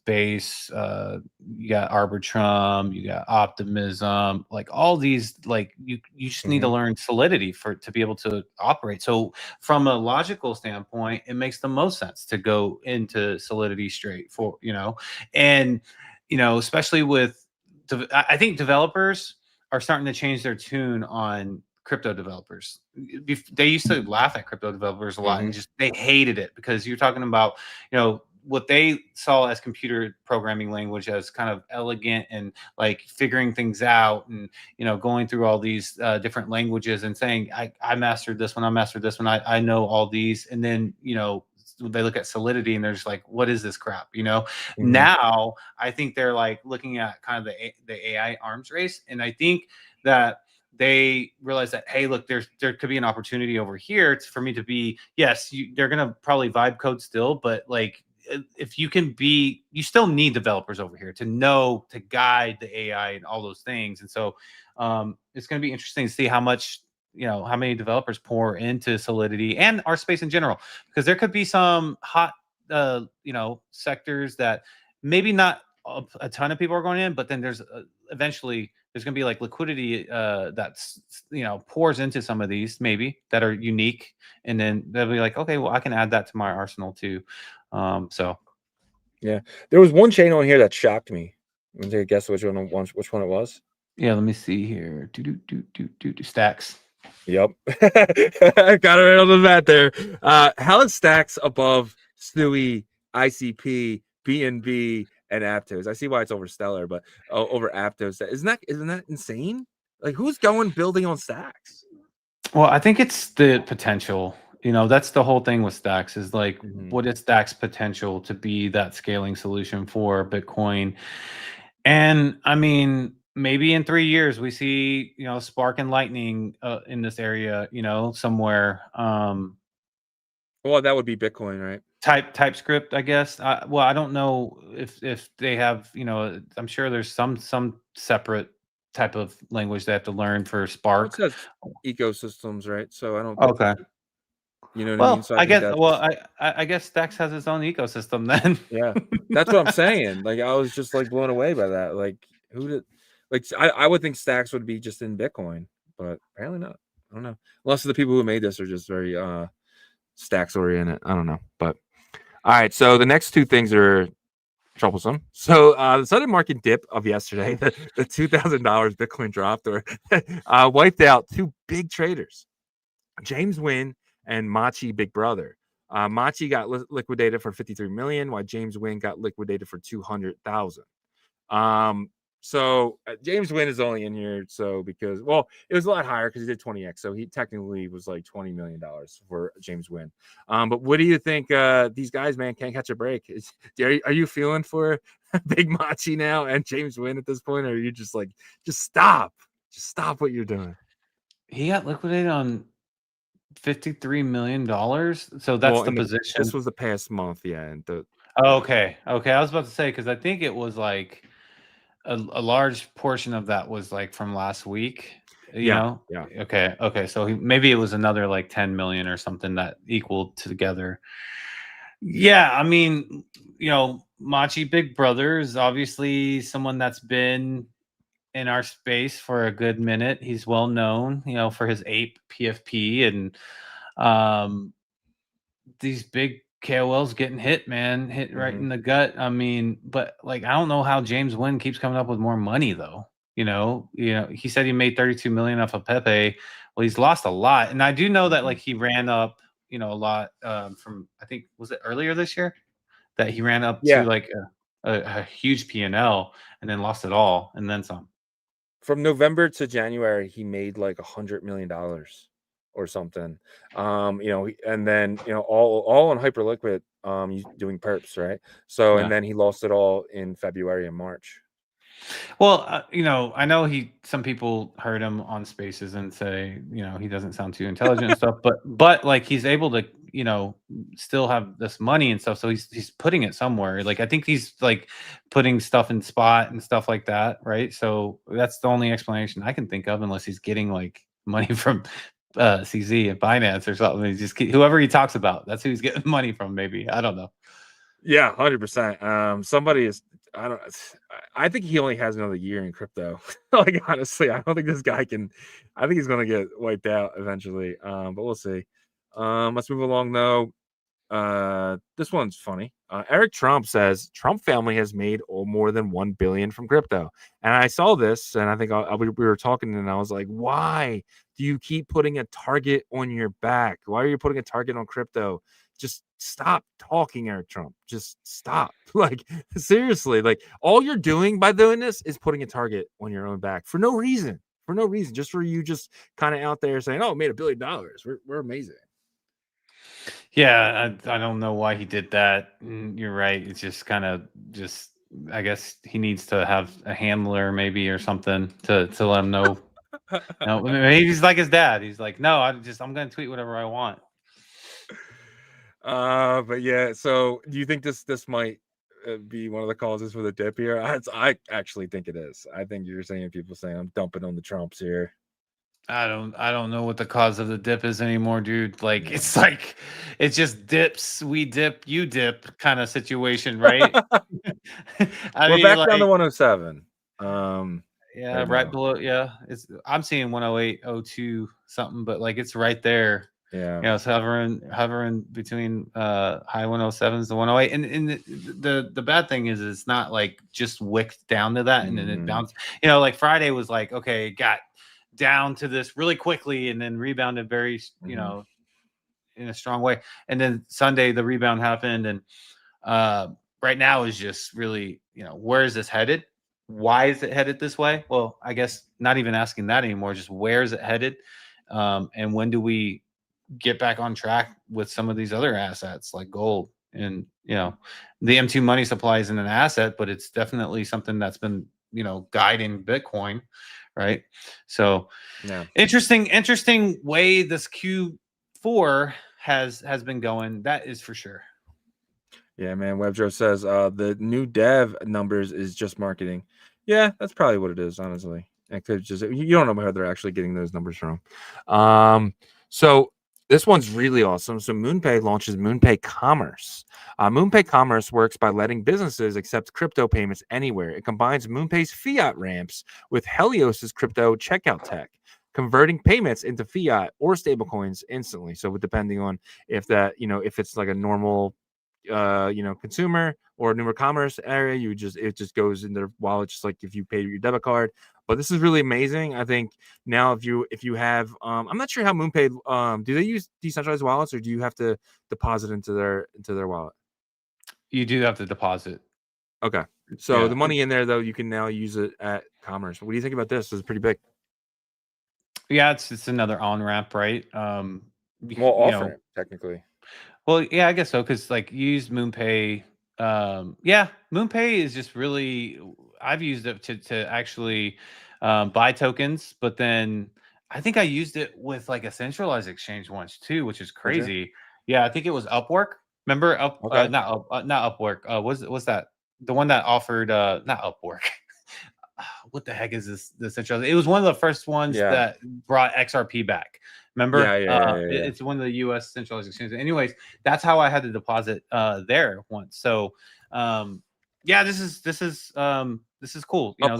Base, you got Arbitrum, you got Optimism, like all these, like you just need to learn Solidity to be able to operate. So from a logical standpoint, it makes the most sense to go into Solidity straight for, and especially with, I think developers are starting to change their tune on crypto developers. They used to laugh at crypto developers a lot and just they hated it because you're talking about, what they saw as computer programming language as kind of elegant and like figuring things out and, going through all these different languages and saying, I mastered this one, I know all these. And then, they look at Solidity and they're just like, what is this crap? Now I think they're like looking at kind of the AI arms race. And I think that they realize that, hey, look, there could be an opportunity over here for me to be, yes, they're going to probably vibe code still, but like if you can be, you still need developers over here to know, to guide the AI and all those things. And so it's going to be interesting to see how much, how many developers pour into Solidity and our space in general, because there could be some hot, sectors that maybe not a ton of people are going in, but then there's eventually there's going to be like liquidity that's pours into some of these maybe that are unique, and then they'll be like, okay, well, I can add that to my arsenal too. So yeah, there was one chain on here that shocked me. Want to take a guess which one it was? Yeah, let me see here. Stacks. Yep. I got it right on the mat there. How is Stacks above Stewie, ICP, BNB, and Aptos? I see why it's over Stellar, but over Aptos. Isn't that insane? Like, who's building on Stacks? Well, I think it's the potential. That's the whole thing with Stacks is like, what is Stacks' potential to be that scaling solution for Bitcoin? And I mean, maybe in 3 years we see, Spark and Lightning in this area, somewhere. Well, that would be Bitcoin, right? TypeScript, I guess. I don't know if they have, I'm sure there's some separate type of language they have to learn for Spark. It says ecosystems, right? So I don't. Okay. You know what I mean? So I guess Stacks has its own ecosystem then. Yeah, that's what I'm saying. Like, I was just like blown away by that. Like, I would think Stacks would be just in Bitcoin, but apparently not. I don't know. Most of the people who made this are just very Stacks oriented. I don't know. But all right, so the next two things are troublesome. So the sudden market dip of yesterday, the $2,000 Bitcoin dropped or wiped out two big traders, James Wynn and Machi Big Brother. Machi got liquidated for 53 million, while James Wynn got liquidated for 200,000. So James Wynn is only in here because it was a lot higher because he did 20x, so he technically was like $20 million for James Wynn. But what do you think? These guys, man, can't catch a break. Are you feeling for Big Machi now and James Wynn at this point, or are you just like, just stop what you're doing? He got liquidated on $53 million. So that's the position. This was the past month, yeah. And okay. I was about to say, because I think it was like a large portion of that was like from last week. Yeah. Okay. So maybe it was another like 10 million or something that equaled together. Yeah, I mean, Machi Big Brother is obviously someone that's been in our space for a good minute. He's well known, for his ape PFP and these big KOLs getting hit right in the gut. I mean, but like, I don't know how James Wynn keeps coming up with more money though. He said he made 32 million off of Pepe. Well, he's lost a lot. And I do know that like he ran up, a lot from, I think, was it earlier this year that he ran up to like a huge P&L and then lost it all and then some. From November to January, he made like $100 million or something. And then all on Hyperliquid, doing perps, right? So and then he lost it all in February and March. Well, I know some people heard him on Spaces and say, he doesn't sound too intelligent and stuff, but like he's able to, still have this money and stuff. So he's putting it somewhere. Like, I think he's like putting stuff in spot and stuff like that. Right. So that's the only explanation I can think of, unless he's getting like money from CZ and Binance or something. He's just whoever he talks about, that's who he's getting money from. Maybe, I don't know. Yeah, 100%. Somebody is. I think he only has another year in crypto. Like, honestly, I don't think this guy can. I think he's going to get wiped out eventually. But we'll see. Let's move along though. This one's funny. Eric Trump says Trump family has made more than $1 billion from crypto. And I saw this, and I think we were talking, and I was like, why do you keep putting a target on your back? Why are you putting a target on crypto? Just stop talking, Eric Trump. Just stop. Like, seriously, like, all you're doing by doing this is putting a target on your own back for no reason. Just for you just kind of out there saying, oh, made $1 billion. We're amazing. Yeah, I don't know why he did that. You're right. It's just kind of I guess he needs to have a handler maybe or something to let him know. Maybe he's like his dad. He's like, no, I'm going to tweet whatever I want. But yeah, so do you think this might be one of the causes for the dip here? I actually think it is. I think you're saying people saying I'm dumping on the Trumps here. I don't know what the cause of the dip is anymore, dude. Like it's like it just dips, we dip, you dip kind of situation, right? We're back down to 107. Yeah, right right now. below. Yeah, I'm seeing 108.02 something, but like it's right there. Yeah. You know, it's hovering between high 107s to 108. And the bad thing is it's not like just wicked down to that and then it bounced. You know, like Friday was like, okay, got down to this really quickly and then rebounded very, you know, in a strong way. And then Sunday the rebound happened, and right now is just really, you know, where is this headed? Why is it headed this way? Well, I guess not even asking that anymore, just where is it headed? And when do we get back on track with some of these other assets like gold? And, you know, the M2 money supply isn't an asset, but it's definitely something that's been, you know, guiding Bitcoin, right? So yeah, interesting way this Q4 has been going. That is for sure. Yeah, man. WebJoe says the new dev numbers is just marketing. Yeah, that's probably what it is, honestly. It could just, you don't know where they're actually getting those numbers from. So this one's really awesome. So MoonPay launches MoonPay Commerce. MoonPay Commerce works by letting businesses accept crypto payments anywhere. It combines MoonPay's fiat ramps with Helios's crypto checkout tech, converting payments into fiat or stablecoins instantly. So depending on if that, you know, if it's like a normal you know, consumer or newer commerce area, it just goes in their wallet, just like if you pay your debit card. But this is really amazing. I think now if you have I'm not sure how MoonPay do they use decentralized wallets, or do you have to deposit into their wallet? You do have to deposit. Okay, so Yeah. the money in there though, you can now use it at commerce. What do you think about this? It's pretty big. Yeah, it's another on ramp, right? Well, You know, ramp technically. well, yeah, I guess so, because like you use MoonPay. Yeah, MoonPay is just really, I've used it to actually buy tokens, but then I think I used it with like a centralized exchange once too, which is crazy. Yeah, I think it was Upwork. Remember Okay. not Upwork. Was that the one that offered not Upwork? What the heck is this? The centralized. It was one of the first ones that brought XRP back. Remember? Yeah. It's one of the U.S. centralized exchanges. Anyways, that's how I had to deposit there once. So, yeah, this is cool. You know,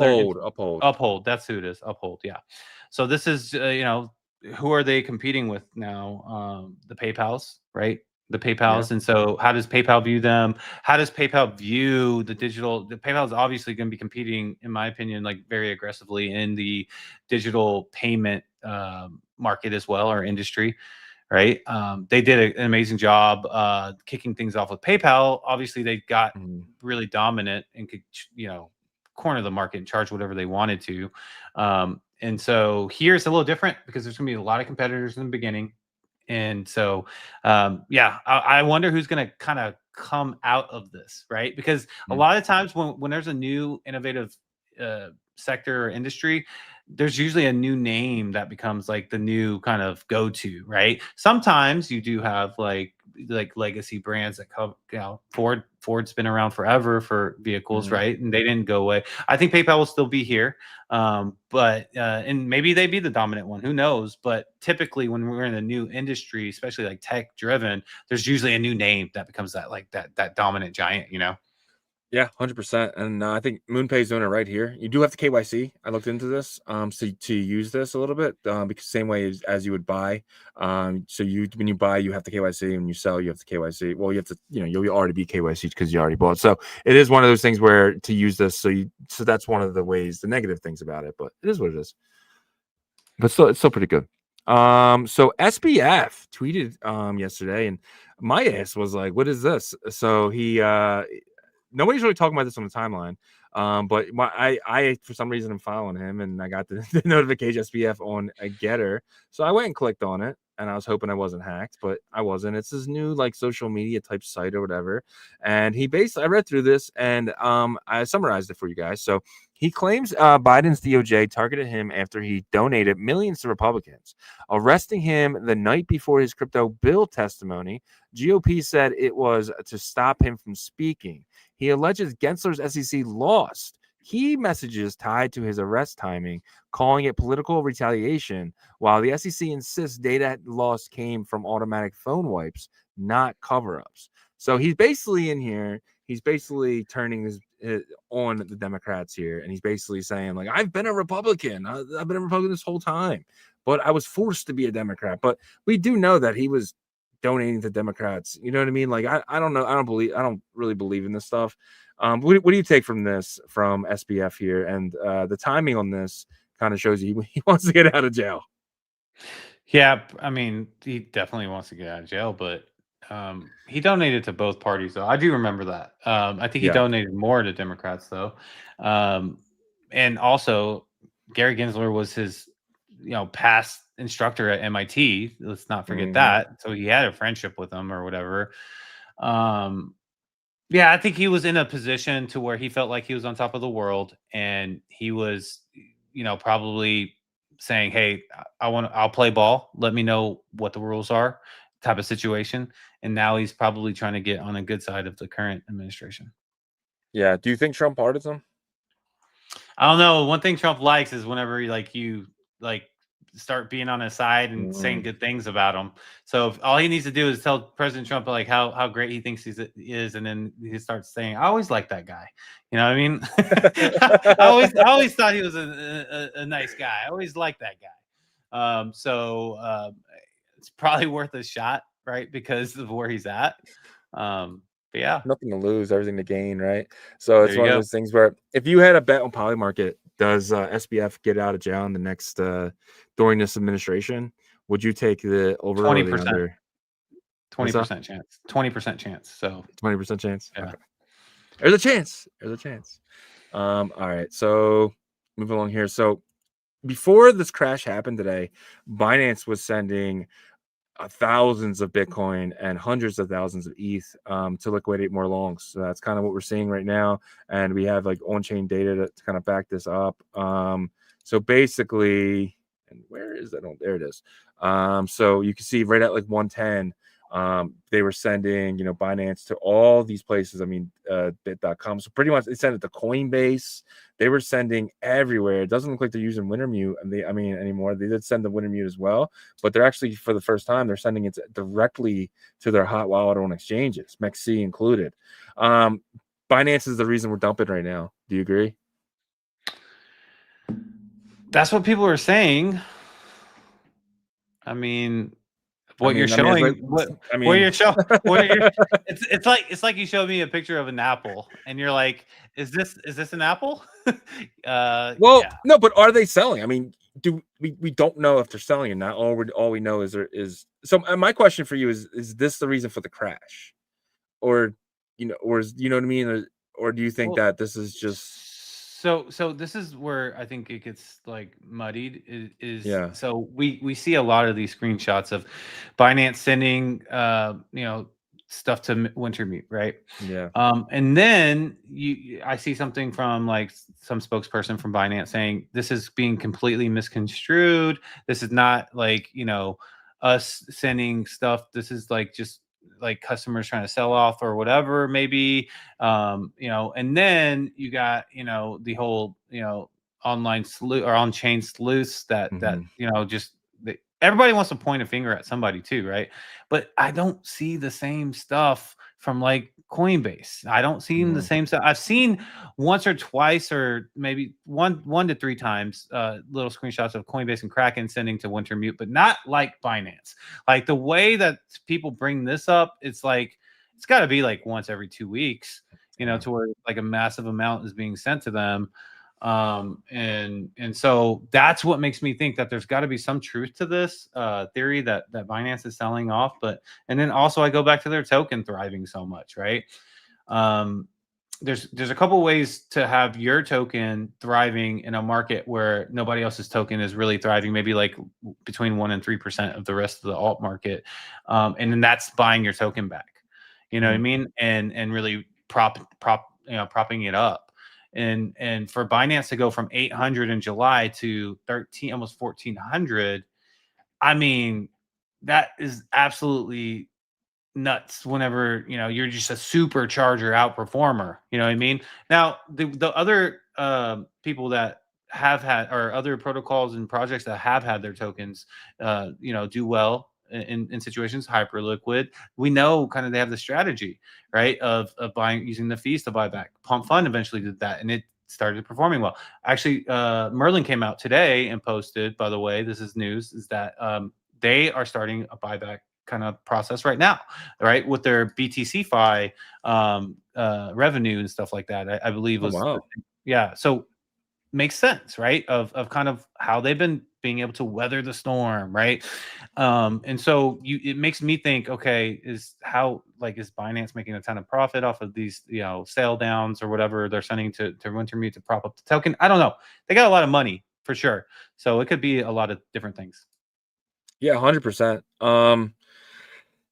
Uphold. That's who it is. Uphold. Yeah. So this is you know, who are they competing with now? The PayPal's, right? The PayPal's. And so how does PayPal view them? How does PayPal view the digital? The PayPal is obviously going to be competing, in my opinion, like very aggressively in the digital payment market as well, or industry, right? They did an amazing job kicking things off with PayPal. Obviously, they got really dominant and could, you know, corner the market and charge whatever they wanted to. And so here it's a little different because there's going to be a lot of competitors in the beginning. And so, yeah, I wonder who's going to kind of come out of this, right? Because a lot of times when there's a new innovative sector or industry, there's usually a new name that becomes like the new kind of go-to, right? Sometimes you do have like legacy brands that come, you know, Ford's been around forever for vehicles, right? And they didn't go away. I think PayPal will still be here, but and maybe they be the dominant one, who knows? But typically when we're in a new industry, especially like tech driven, there's usually a new name that becomes that dominant giant, you know? Yeah, 100%. And I think MoonPay is doing it right here. You do have to KYC. I looked into this so to use this a little bit because same way as you would buy. So when you buy, you have to KYC. When you sell, you have to KYC. Well, you have to, you know, you'll already be KYC because you already bought. So it is one of those things where to use this. So that's one of the ways, the negative things about it. But it is what it is. But still, it's still pretty good. So SBF tweeted yesterday, and my ass was like, "What is this?" So he nobody's really talking about this on the timeline. But I for some reason I'm following him, and I got the notification SBF on a Getter. So I went and clicked on it, and I was hoping I wasn't hacked, but I wasn't. It's this new like social media type site or whatever. And he I read through this, and I summarized it for you guys. So He claims Biden's DOJ targeted him after he donated millions to Republicans, arresting him the night before his crypto bill testimony. GOP said it was to stop him from speaking. He alleges Gensler's SEC lost key messages tied to his arrest timing, calling it political retaliation, while the SEC insists data loss came from automatic phone wipes, not cover-ups. So he's basically in here. He's basically turning his on the Democrats here, and he's basically saying, like, I've been a Republican. I've been a Republican this whole time, but I was forced to be a Democrat. But we do know that he was donating to Democrats. You know what I mean? Like, I don't know. I don't really believe in this stuff. What do you take from this from SBF here? And the timing on this kind of shows you he wants to get out of jail. Yeah, I mean, he definitely wants to get out of jail, but he donated to both parties, though. I do remember that. I think he donated more to Democrats, though. And also, Gary Gensler was his, past instructor at MIT. Let's not forget that. So he had a friendship with him or whatever. Yeah, I think he was in a position to where he felt like he was on top of the world, and he was, probably saying, "Hey, I'll play ball. Let me know what the rules are," type of situation. And now he's probably trying to get on a good side of the current administration. Yeah. Do you think Trump pardons him? I don't know. One thing Trump likes is whenever you start being on his side and saying good things about him. So if all he needs to do is tell President Trump like how great he thinks he is, and then he starts saying, "I always liked that guy." You know what I mean? I always thought he was a nice guy. I always liked that guy. So it's probably worth a shot, right? Because of where he's at. But yeah, nothing to lose, everything to gain, right? So it's one of those things where if you had a bet on Polymarket, does SBF get out of jail in the next during this administration? Would you take the over 20%? 20% chance. 20% chance. So 20% chance. Yeah. Okay. There's a chance. There's a chance. All right. So moving along here. So before this crash happened today, Binance was sending thousands of Bitcoin and hundreds of thousands of ETH to liquidate more longs. So that's kind of what we're seeing right now. And we have like on-chain data to kind of back this up. So basically, and where is that? Oh, there it is. So you can see right at like 110, they were sending, Binance to all these places. I mean, bit.com. So pretty much they sent it to Coinbase. They were sending everywhere. It doesn't look like they're using Wintermute anymore. They did send the Wintermute as well, but they're actually, for the first time, they're sending it directly to their hot wallet on exchanges, MEXC included. Binance is the reason we're dumping right now. Do you agree? That's what people are saying. I mean, you're showing, it's like you showed me a picture of an apple, and you're like, "Is this an apple?" No, but are they selling? I mean, we don't know if they're selling or not. All we know is so. My question for you is this the reason for the crash, or is what I mean, or do you think that this is just? So this is where I think it gets like muddied. So we see a lot of these screenshots of Binance sending stuff to Wintermute, right? Yeah. And then I see something from like some spokesperson from Binance saying this is being completely misconstrued. This is not like us sending stuff. This is like just like customers trying to sell off or whatever, maybe, and then you got, the whole, online sleuth or on-chain sleuths that everybody wants to point a finger at somebody too, right? But I don't see the same stuff from like Coinbase. I don't see the same stuff. I've seen once or twice, or maybe one to three times, little screenshots of Coinbase and Kraken sending to Wintermute, but not like Binance. Like the way that people bring this up, it's like it's got to be like once every 2 weeks, to where like a massive amount is being sent to them. And so that's what makes me think that there's got to be some truth to this theory that Binance is selling off. And then also I go back to their token thriving so much, right? There's a couple ways to have your token thriving in a market where nobody else's token is really thriving, maybe like between 1% and 3% of the rest of the alt market. And then that's buying your token back, what I mean? And really propping it up. And for Binance to go from 800 in July to 13, almost 1400, I mean, that is absolutely nuts. Whenever you're just a supercharger outperformer, you know what I mean? Now the other people that have had, or other protocols and projects that have had their tokens do well in situations, Hyperliquid, we know kind of they have the strategy, right, of buying, using the fees to buy back. PumpFun eventually did that, and it started performing well. Actually, Merlin came out today and posted, by the way, this is news, is that they are starting a buyback kind of process right now, right, with their BTC Fi revenue and stuff like that. I believe was yeah. So makes sense, right? Of kind of how they've been being able to weather the storm, right? And so it makes me think, okay, is Binance making a ton of profit off of these, sale downs or whatever they're sending to Wintermute to prop up the token? I don't know. They got a lot of money for sure, so it could be a lot of different things. Yeah, 100%.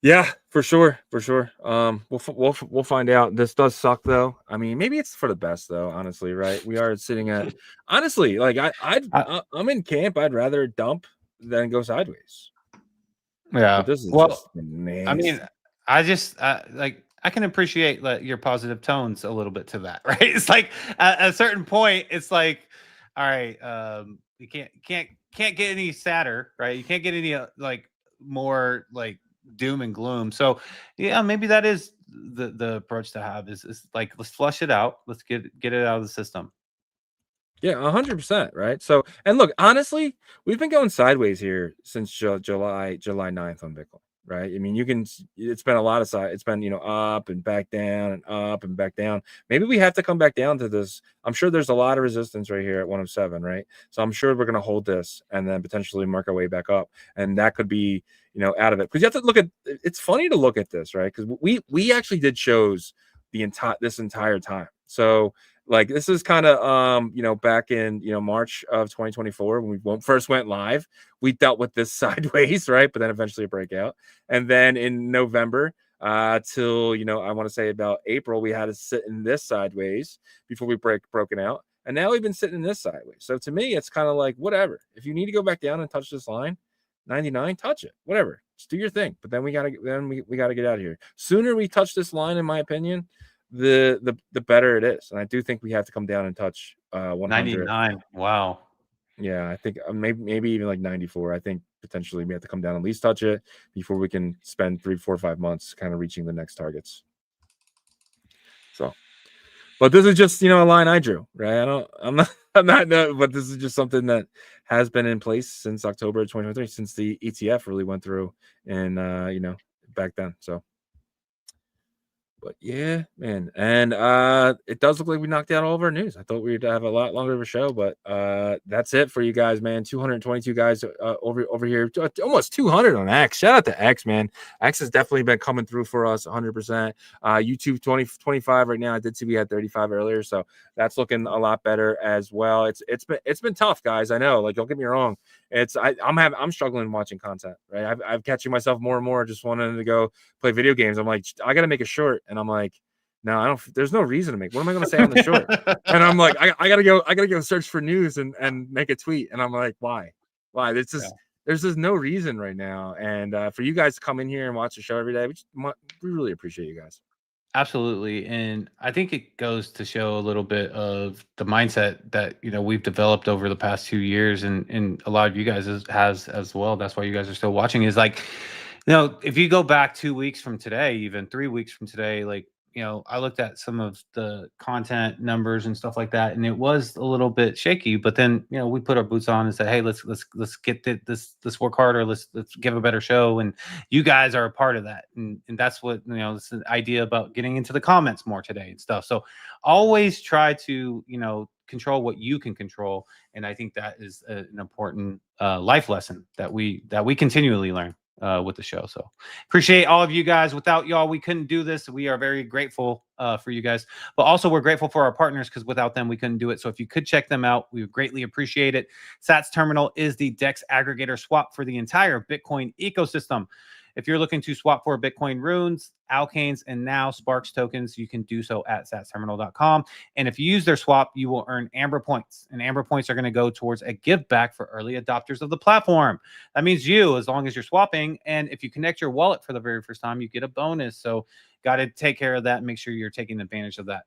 Yeah, for sure. We'll find out. This does suck though. I mean, maybe it's for the best though, honestly, right? We are sitting at, honestly, like I'm in camp. I'd rather dump than go sideways. Yeah. But this is just nasty. I mean, I can appreciate your positive tones a little bit to that, right? It's like at a certain point, it's like, all right, you can't get any sadder, right? You can't get any more doom and gloom. So yeah, maybe that is the approach to have, is like, let's flush it out, let's get it out of the system. Yeah, 100%, right? So, and look, honestly, we've been going sideways here since July 9th on Bitcoin, right? I mean, it's been a lot of side. It's been, up and back down and up and back down. Maybe we have to come back down to this. I'm sure there's a lot of resistance right here at 107, right? So I'm sure we're going to hold this and then potentially mark our way back up. And that could be, out of it. Because you have to look at, it's funny to look at this, right? Because we actually did shows this entire time. So this is kind of back in March of 2024 when we first went live, we dealt with this sideways, right? But then eventually a breakout, and then in November till I want to say about April, we had to sit in this sideways before we broken out, and now we've been sitting in this sideways. So to me, it's kind of like, whatever. If you need to go back down and touch this line 99, touch it, whatever, just do your thing. But then we gotta get out of here. Sooner we touch this line, in my opinion, the better it is. And I do think we have to come down and touch 100. 99. Wow. Yeah, I think maybe even like 94. I think potentially we have to come down, at least touch it before we can spend 3, 4, 5 months kind of reaching the next targets. So, but this is just a line I drew, right? I'm not but this is just something that has been in place since October 2023, since the ETF really went through and back then. So, but yeah, man. And it does look like we knocked out all of our news. I thought we'd have a lot longer of a show, but that's it for you guys, man. 222 guys over here, almost 200 on X. Shout out to X, man. X has definitely been coming through for us 100%. YouTube 25 right now. I did see we had 35 earlier, so that's looking a lot better as well. It's been tough, guys. I know, don't get me wrong. I'm struggling watching content, right? I'm catching myself more and more just wanting to go play video games. I'm like, I gotta make a short, and I'm like, no, I don't. There's no reason to make. What am I gonna say on the short? And I'm like, I gotta go search for news and make a tweet. And I'm like, why? It's just there's just no reason right now. And for you guys to come in here and watch the show every day, we really appreciate you guys. Absolutely. And I think it goes to show a little bit of the mindset that, we've developed over the past 2 years, and a lot of you guys has as well. That's why you guys are still watching, is if you go back 2 weeks from today, even 3 weeks from today, I looked at some of the content numbers and stuff like that, and it was a little bit shaky. But then, we put our boots on and said, hey, let's get let's work harder. Let's give a better show. And you guys are a part of that. And that's what, it's an idea about getting into the comments more today and stuff. So always try to, control what you can control. And I think that is an important life lesson that we continually learn with the show. So appreciate all of you guys. Without y'all, we couldn't do this. We are very grateful for you guys, but also we're grateful for our partners, because without them, we couldn't do it. So if you could check them out, we would greatly appreciate it. Sats Terminal is the DEX aggregator swap for the entire Bitcoin ecosystem. if you're looking to swap for Bitcoin runes, Alkanes, and now Sparks tokens, you can do so at satsterminal.com. And if you use their swap, you will earn Amber points. And Amber points are going to go towards a give back for early adopters of the platform. That means you, as long as you're swapping. And if you connect your wallet for the very first time, you get a bonus. So got to take care of that and make sure you're taking advantage of that.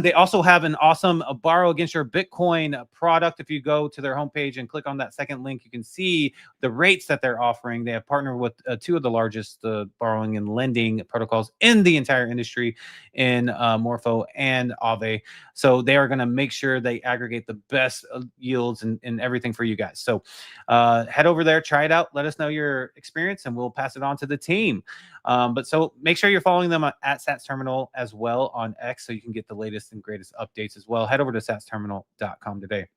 They also have an awesome borrow against your Bitcoin product. If you go to their homepage and click on that second link, you can see the rates that they're offering. They have partnered with two of the largest borrowing and lending protocols in the entire industry in Morpho and Aave. So they are going to make sure they aggregate the best yields and everything for you guys. So head over there, try it out. Let us know your experience and we'll pass it on to the team. But so make sure you're following them at Sats Terminal as well on X so you can get the latest and greatest updates as well. Head over to satsterminal.com today.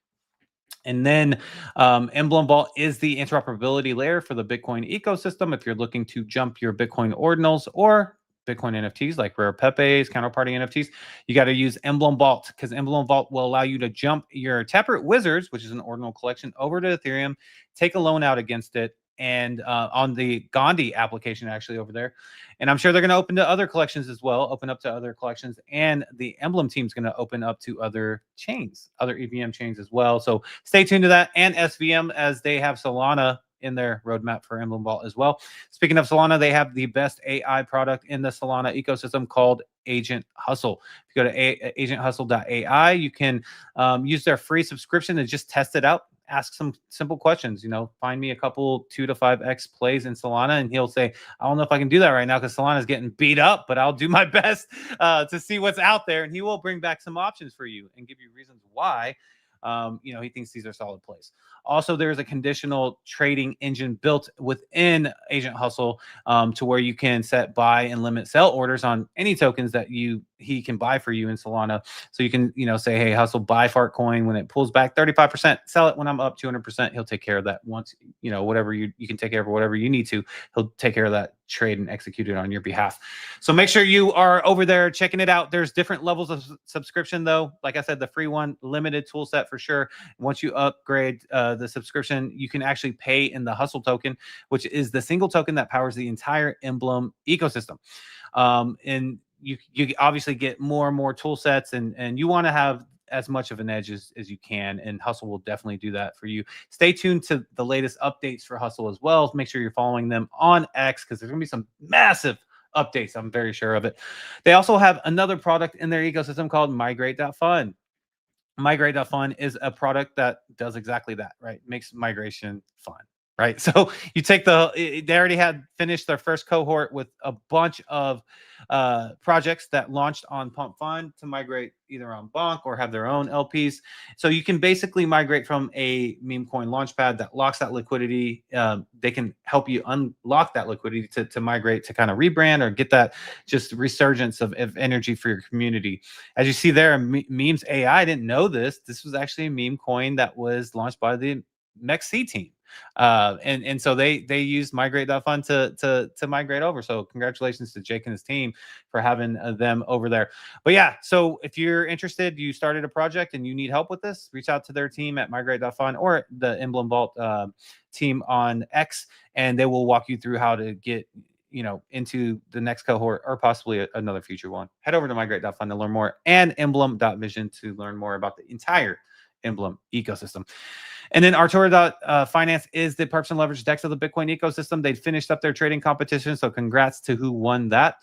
And then Emblem Vault is the interoperability layer for the Bitcoin ecosystem. If you're looking to jump your Bitcoin ordinals or Bitcoin NFTs like Rare Pepe's, counterparty NFTs, you got to use Emblem Vault because Emblem Vault will allow you to jump your Taproot Wizards, which is an ordinal collection, over to Ethereum, take a loan out against it, and on the Gandhi application actually over there. And I'm sure they're going to open to other collections as well, open up to other collections. And the Emblem team is going to open up to other chains, other EVM chains as well. So stay tuned to that, and SVM, as they have Solana in their roadmap for Emblem Vault as well. Speaking of Solana, they have the best AI product in the Solana ecosystem called Agent Hustle. If you go to agenthustle.ai, you can use their free subscription and just test it out. Ask some simple questions, find me a couple 2 to 5x plays in Solana, and he'll say, I don't know if I can do that right now because Solana is getting beat up, but I'll do my best to see what's out there. And he will bring back some options for you and give you reasons why he thinks these are solid plays. Also, there's a conditional trading engine built within Agent Hustle to where you can set buy and limit sell orders on any tokens that he can buy for you in Solana. So you can, say, hey, Hustle, buy Fart Coin when it pulls back 35%, sell it when I'm up 200%. He'll take care of that once, whatever you can take care of whatever you need to. He'll take care of that trade and execute it on your behalf. So make sure you are over there checking it out. There's different levels of subscription though. Like I said, the free one, limited tool set for sure. Once you upgrade the subscription, you can actually pay in the Hustle token, which is the single token that powers the entire Emblem ecosystem. And you obviously get more and more tool sets, and you want to have as much of an edge as you can, and Hustle will definitely do that for you. Stay tuned to the latest updates for Hustle as well. Make sure you're following them on X because there's going to be some massive updates. I'm very sure of it. They also have another product in their ecosystem called Migrate.Fun. Migrate.Fun is a product that does exactly that, right? Makes migration fun, right? So you take they already had finished their first cohort with a bunch of projects that launched on PumpFun to migrate either on Bonk or have their own LPs. So you can basically migrate from a meme coin launchpad that locks that liquidity. They can help you unlock that liquidity to migrate, to kind of rebrand or get that just resurgence of energy for your community. As you see there, Memes AI, I didn't know this. This was actually a meme coin that was launched by the MEXC team. And so they used Migrate.Fun to migrate over. So congratulations to Jake and his team for having them over there. But yeah, so if you're interested, you started a project and you need help with this, reach out to their team at Migrate.Fun or the Emblem Vault team on X, and they will walk you through how to get into the next cohort or possibly another future one. Head over to Migrate.Fun to learn more, and Emblem.Vision to learn more about the entire Emblem ecosystem. And then Artura.Finance is the perps and leverage DEX of the Bitcoin ecosystem. They finished up their trading competition, so congrats to who won that.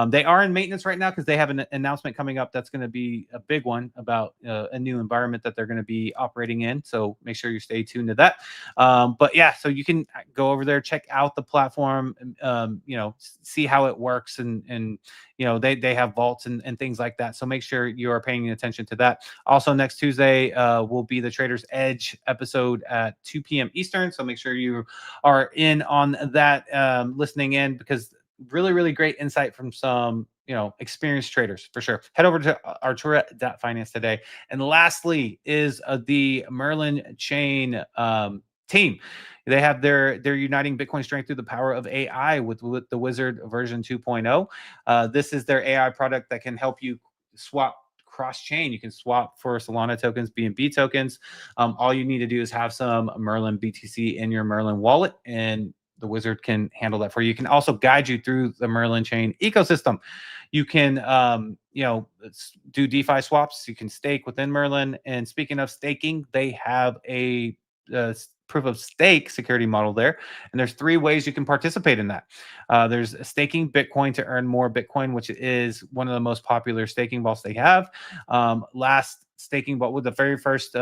They are in maintenance right now because they have an announcement coming up that's going to be a big one about a new environment that they're going to be operating in. So make sure you stay tuned to that. But yeah, so you can go over there, check out the platform, see how it works, and they have vaults and things like that. So make sure you are paying attention to that. Also, next Tuesday will be the Trader's Edge episode at 2 p.m. Eastern. So make sure you are in on that, listening in, because really, really great insight from some, experienced traders for sure. Head over to Artura.Finance today. And lastly is the Merlin Chain team. They have their uniting Bitcoin strength through the power of AI with the Wizard version 2.0. This is their AI product that can help you swap cross-chain. You can swap for Solana tokens, BNB tokens. All you need to do is have some Merlin BTC in your Merlin wallet, and the wizard can handle that for you. You can also guide you through the Merlin chain ecosystem. You can, do DeFi swaps. You can stake within Merlin. And speaking of staking, they have a proof of stake security model there. And there's 3 ways you can participate in that. There's staking Bitcoin to earn more Bitcoin, which is one of the most popular staking vaults they have. Last staking vault with the very first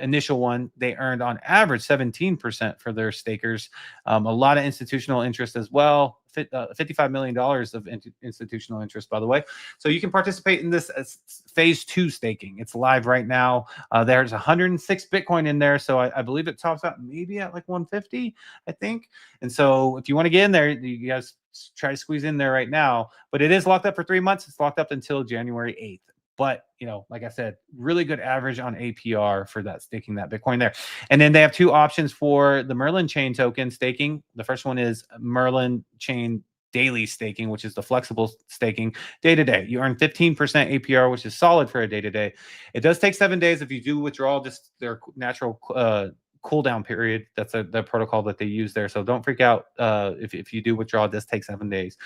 initial one, they earned on average 17% for their stakers. A lot of institutional interest as well. $55 million of institutional interest, by the way. So you can participate in this as phase 2 staking. It's live right now. There's 106 Bitcoin in there. So I believe it tops out maybe at like 150, I think. And so if you want to get in there, you guys try to squeeze in there right now. But it is locked up for 3 months. It's locked up until January 8th. But, like I said, really good average on APR for that staking that Bitcoin there. And then they have 2 options for the Merlin chain token staking. The first one is Merlin chain daily staking, which is the flexible staking day to day. You earn 15% APR, which is solid for a day to day. It does take 7 days if you do withdraw, just their natural cooldown period. That's the protocol that they use there. So don't freak out if you do withdraw. It does take 7 days,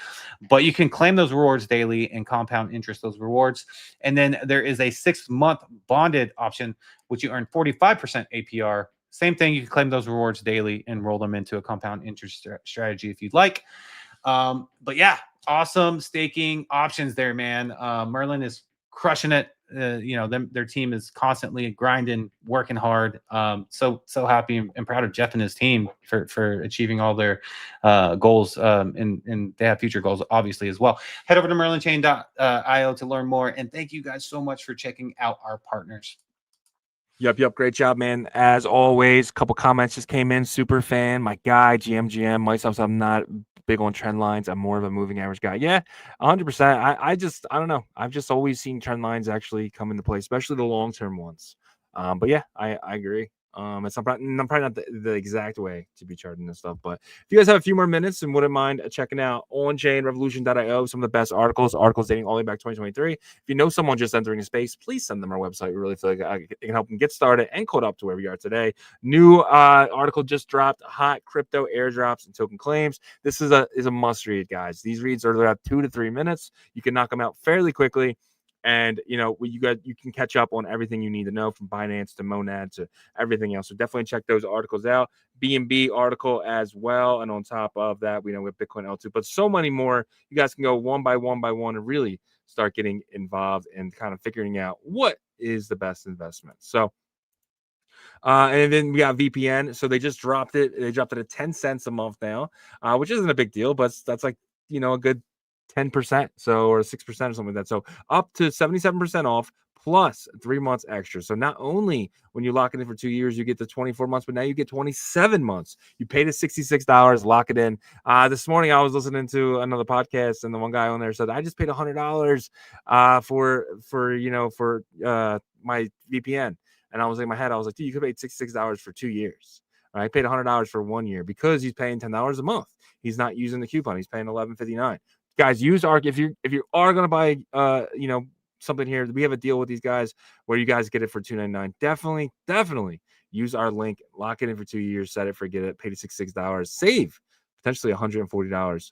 but you can claim those rewards daily and compound interest those rewards. And then there is a 6-month bonded option, which you earn 45% APR. Same thing. You can claim those rewards daily and roll them into a compound interest strategy if you'd like. But yeah, awesome staking options there, man. Merlin is crushing it. Their team is constantly grinding, working hard. So happy and proud of Jeff and his team for achieving all their goals. And they have future goals, obviously, as well. Head over to merlinchain.io to learn more. And thank you guys so much for checking out our partners. Yep. Great job, man. As always, a couple comments just came in. Super fan. My guy, GM. Myself, I'm not big on trend lines. I'm more of a moving average guy. Yeah, 100%. I don't know. I've just always seen trend lines actually come into play, especially the long-term ones. But yeah, I agree. It's probably not the exact way to be charting this stuff, but if you guys have a few more minutes and wouldn't mind checking out OnChainRevolution.io, some of the best articles dating all the way back 2023. If you know someone just entering a space, please send them our website. We really feel like it can help them get started and code up to where we are today. New article just dropped: hot crypto airdrops and token claims. This is a must read, guys. These reads are about 2 to 3 minutes. You can knock them out fairly quickly. And, you can catch up on everything you need to know, from Binance to Monad to everything else. So definitely check those articles out. BNB article as well. And on top of that, we know we have Bitcoin L2, but so many more. You guys can go one by one and really start getting involved and kind of figuring out what is the best investment. So, and then we got VPN. So they just dropped it. They dropped it at 10 cents a month now, which isn't a big deal, but that's like, a good 10%, or 6% or something like that. So up to 77% off plus 3 months extra. So not only when you lock it in for 2 years, you get the 24 months, but now you get 27 months. You pay the $66, lock it in. This morning I was listening to another podcast, and the one guy on there said, I just paid $100 for my VPN. And I was in my head, I was like, dude, you could pay $66 for 2 years. I paid $100 for 1 year because he's paying $10 a month. He's not using the coupon. He's paying $11.59. Guys, use our, if you are going to buy something here, we have a deal with these guys where you guys get it for $2.99. Definitely use our link, lock it in for 2 years, set it, forget it, pay the $66, save potentially $140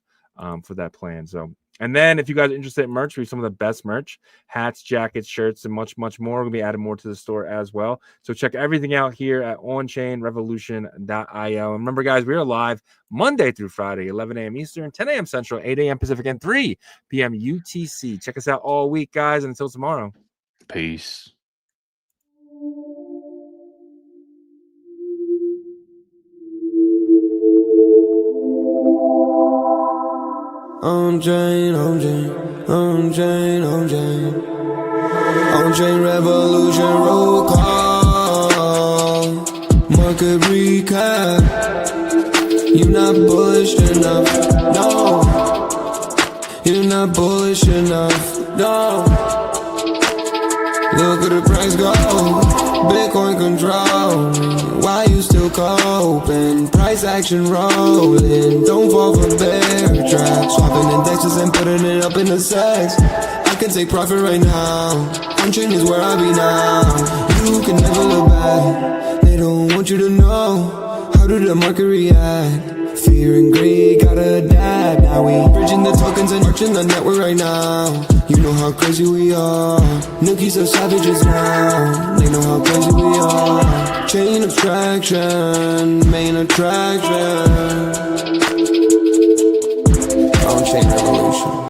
for that plan. So, and then if you guys are interested in merch, we have some of the best merch: hats, jackets, shirts, and much more. We're gonna be adding more to the store as well. So check everything out here at OnChainRevolution.io. And remember, guys, we are live Monday through Friday, 11 a.m. Eastern, 10 a.m. Central, 8 a.m. Pacific, and 3 p.m. UTC. Check us out all week, guys, and until tomorrow. Peace. OnChain Revolution roll call. Market recap. You not bullish enough, no. You not bullish enough, no. Look at the price go. Bitcoin control. Why you still coping? Price action rolling. Don't fall for bear trap. Swapping indexes and putting it up in the sex. I can take profit right now. OnChain is where I be now. You can never look back. They don't want you to know. How did the market react? Fear and greed gotta die. Now we bridging the tokens and arching the network right now. You know how crazy we are. Nookies are savages now. They know how crazy we are. Chain abstraction, main attraction.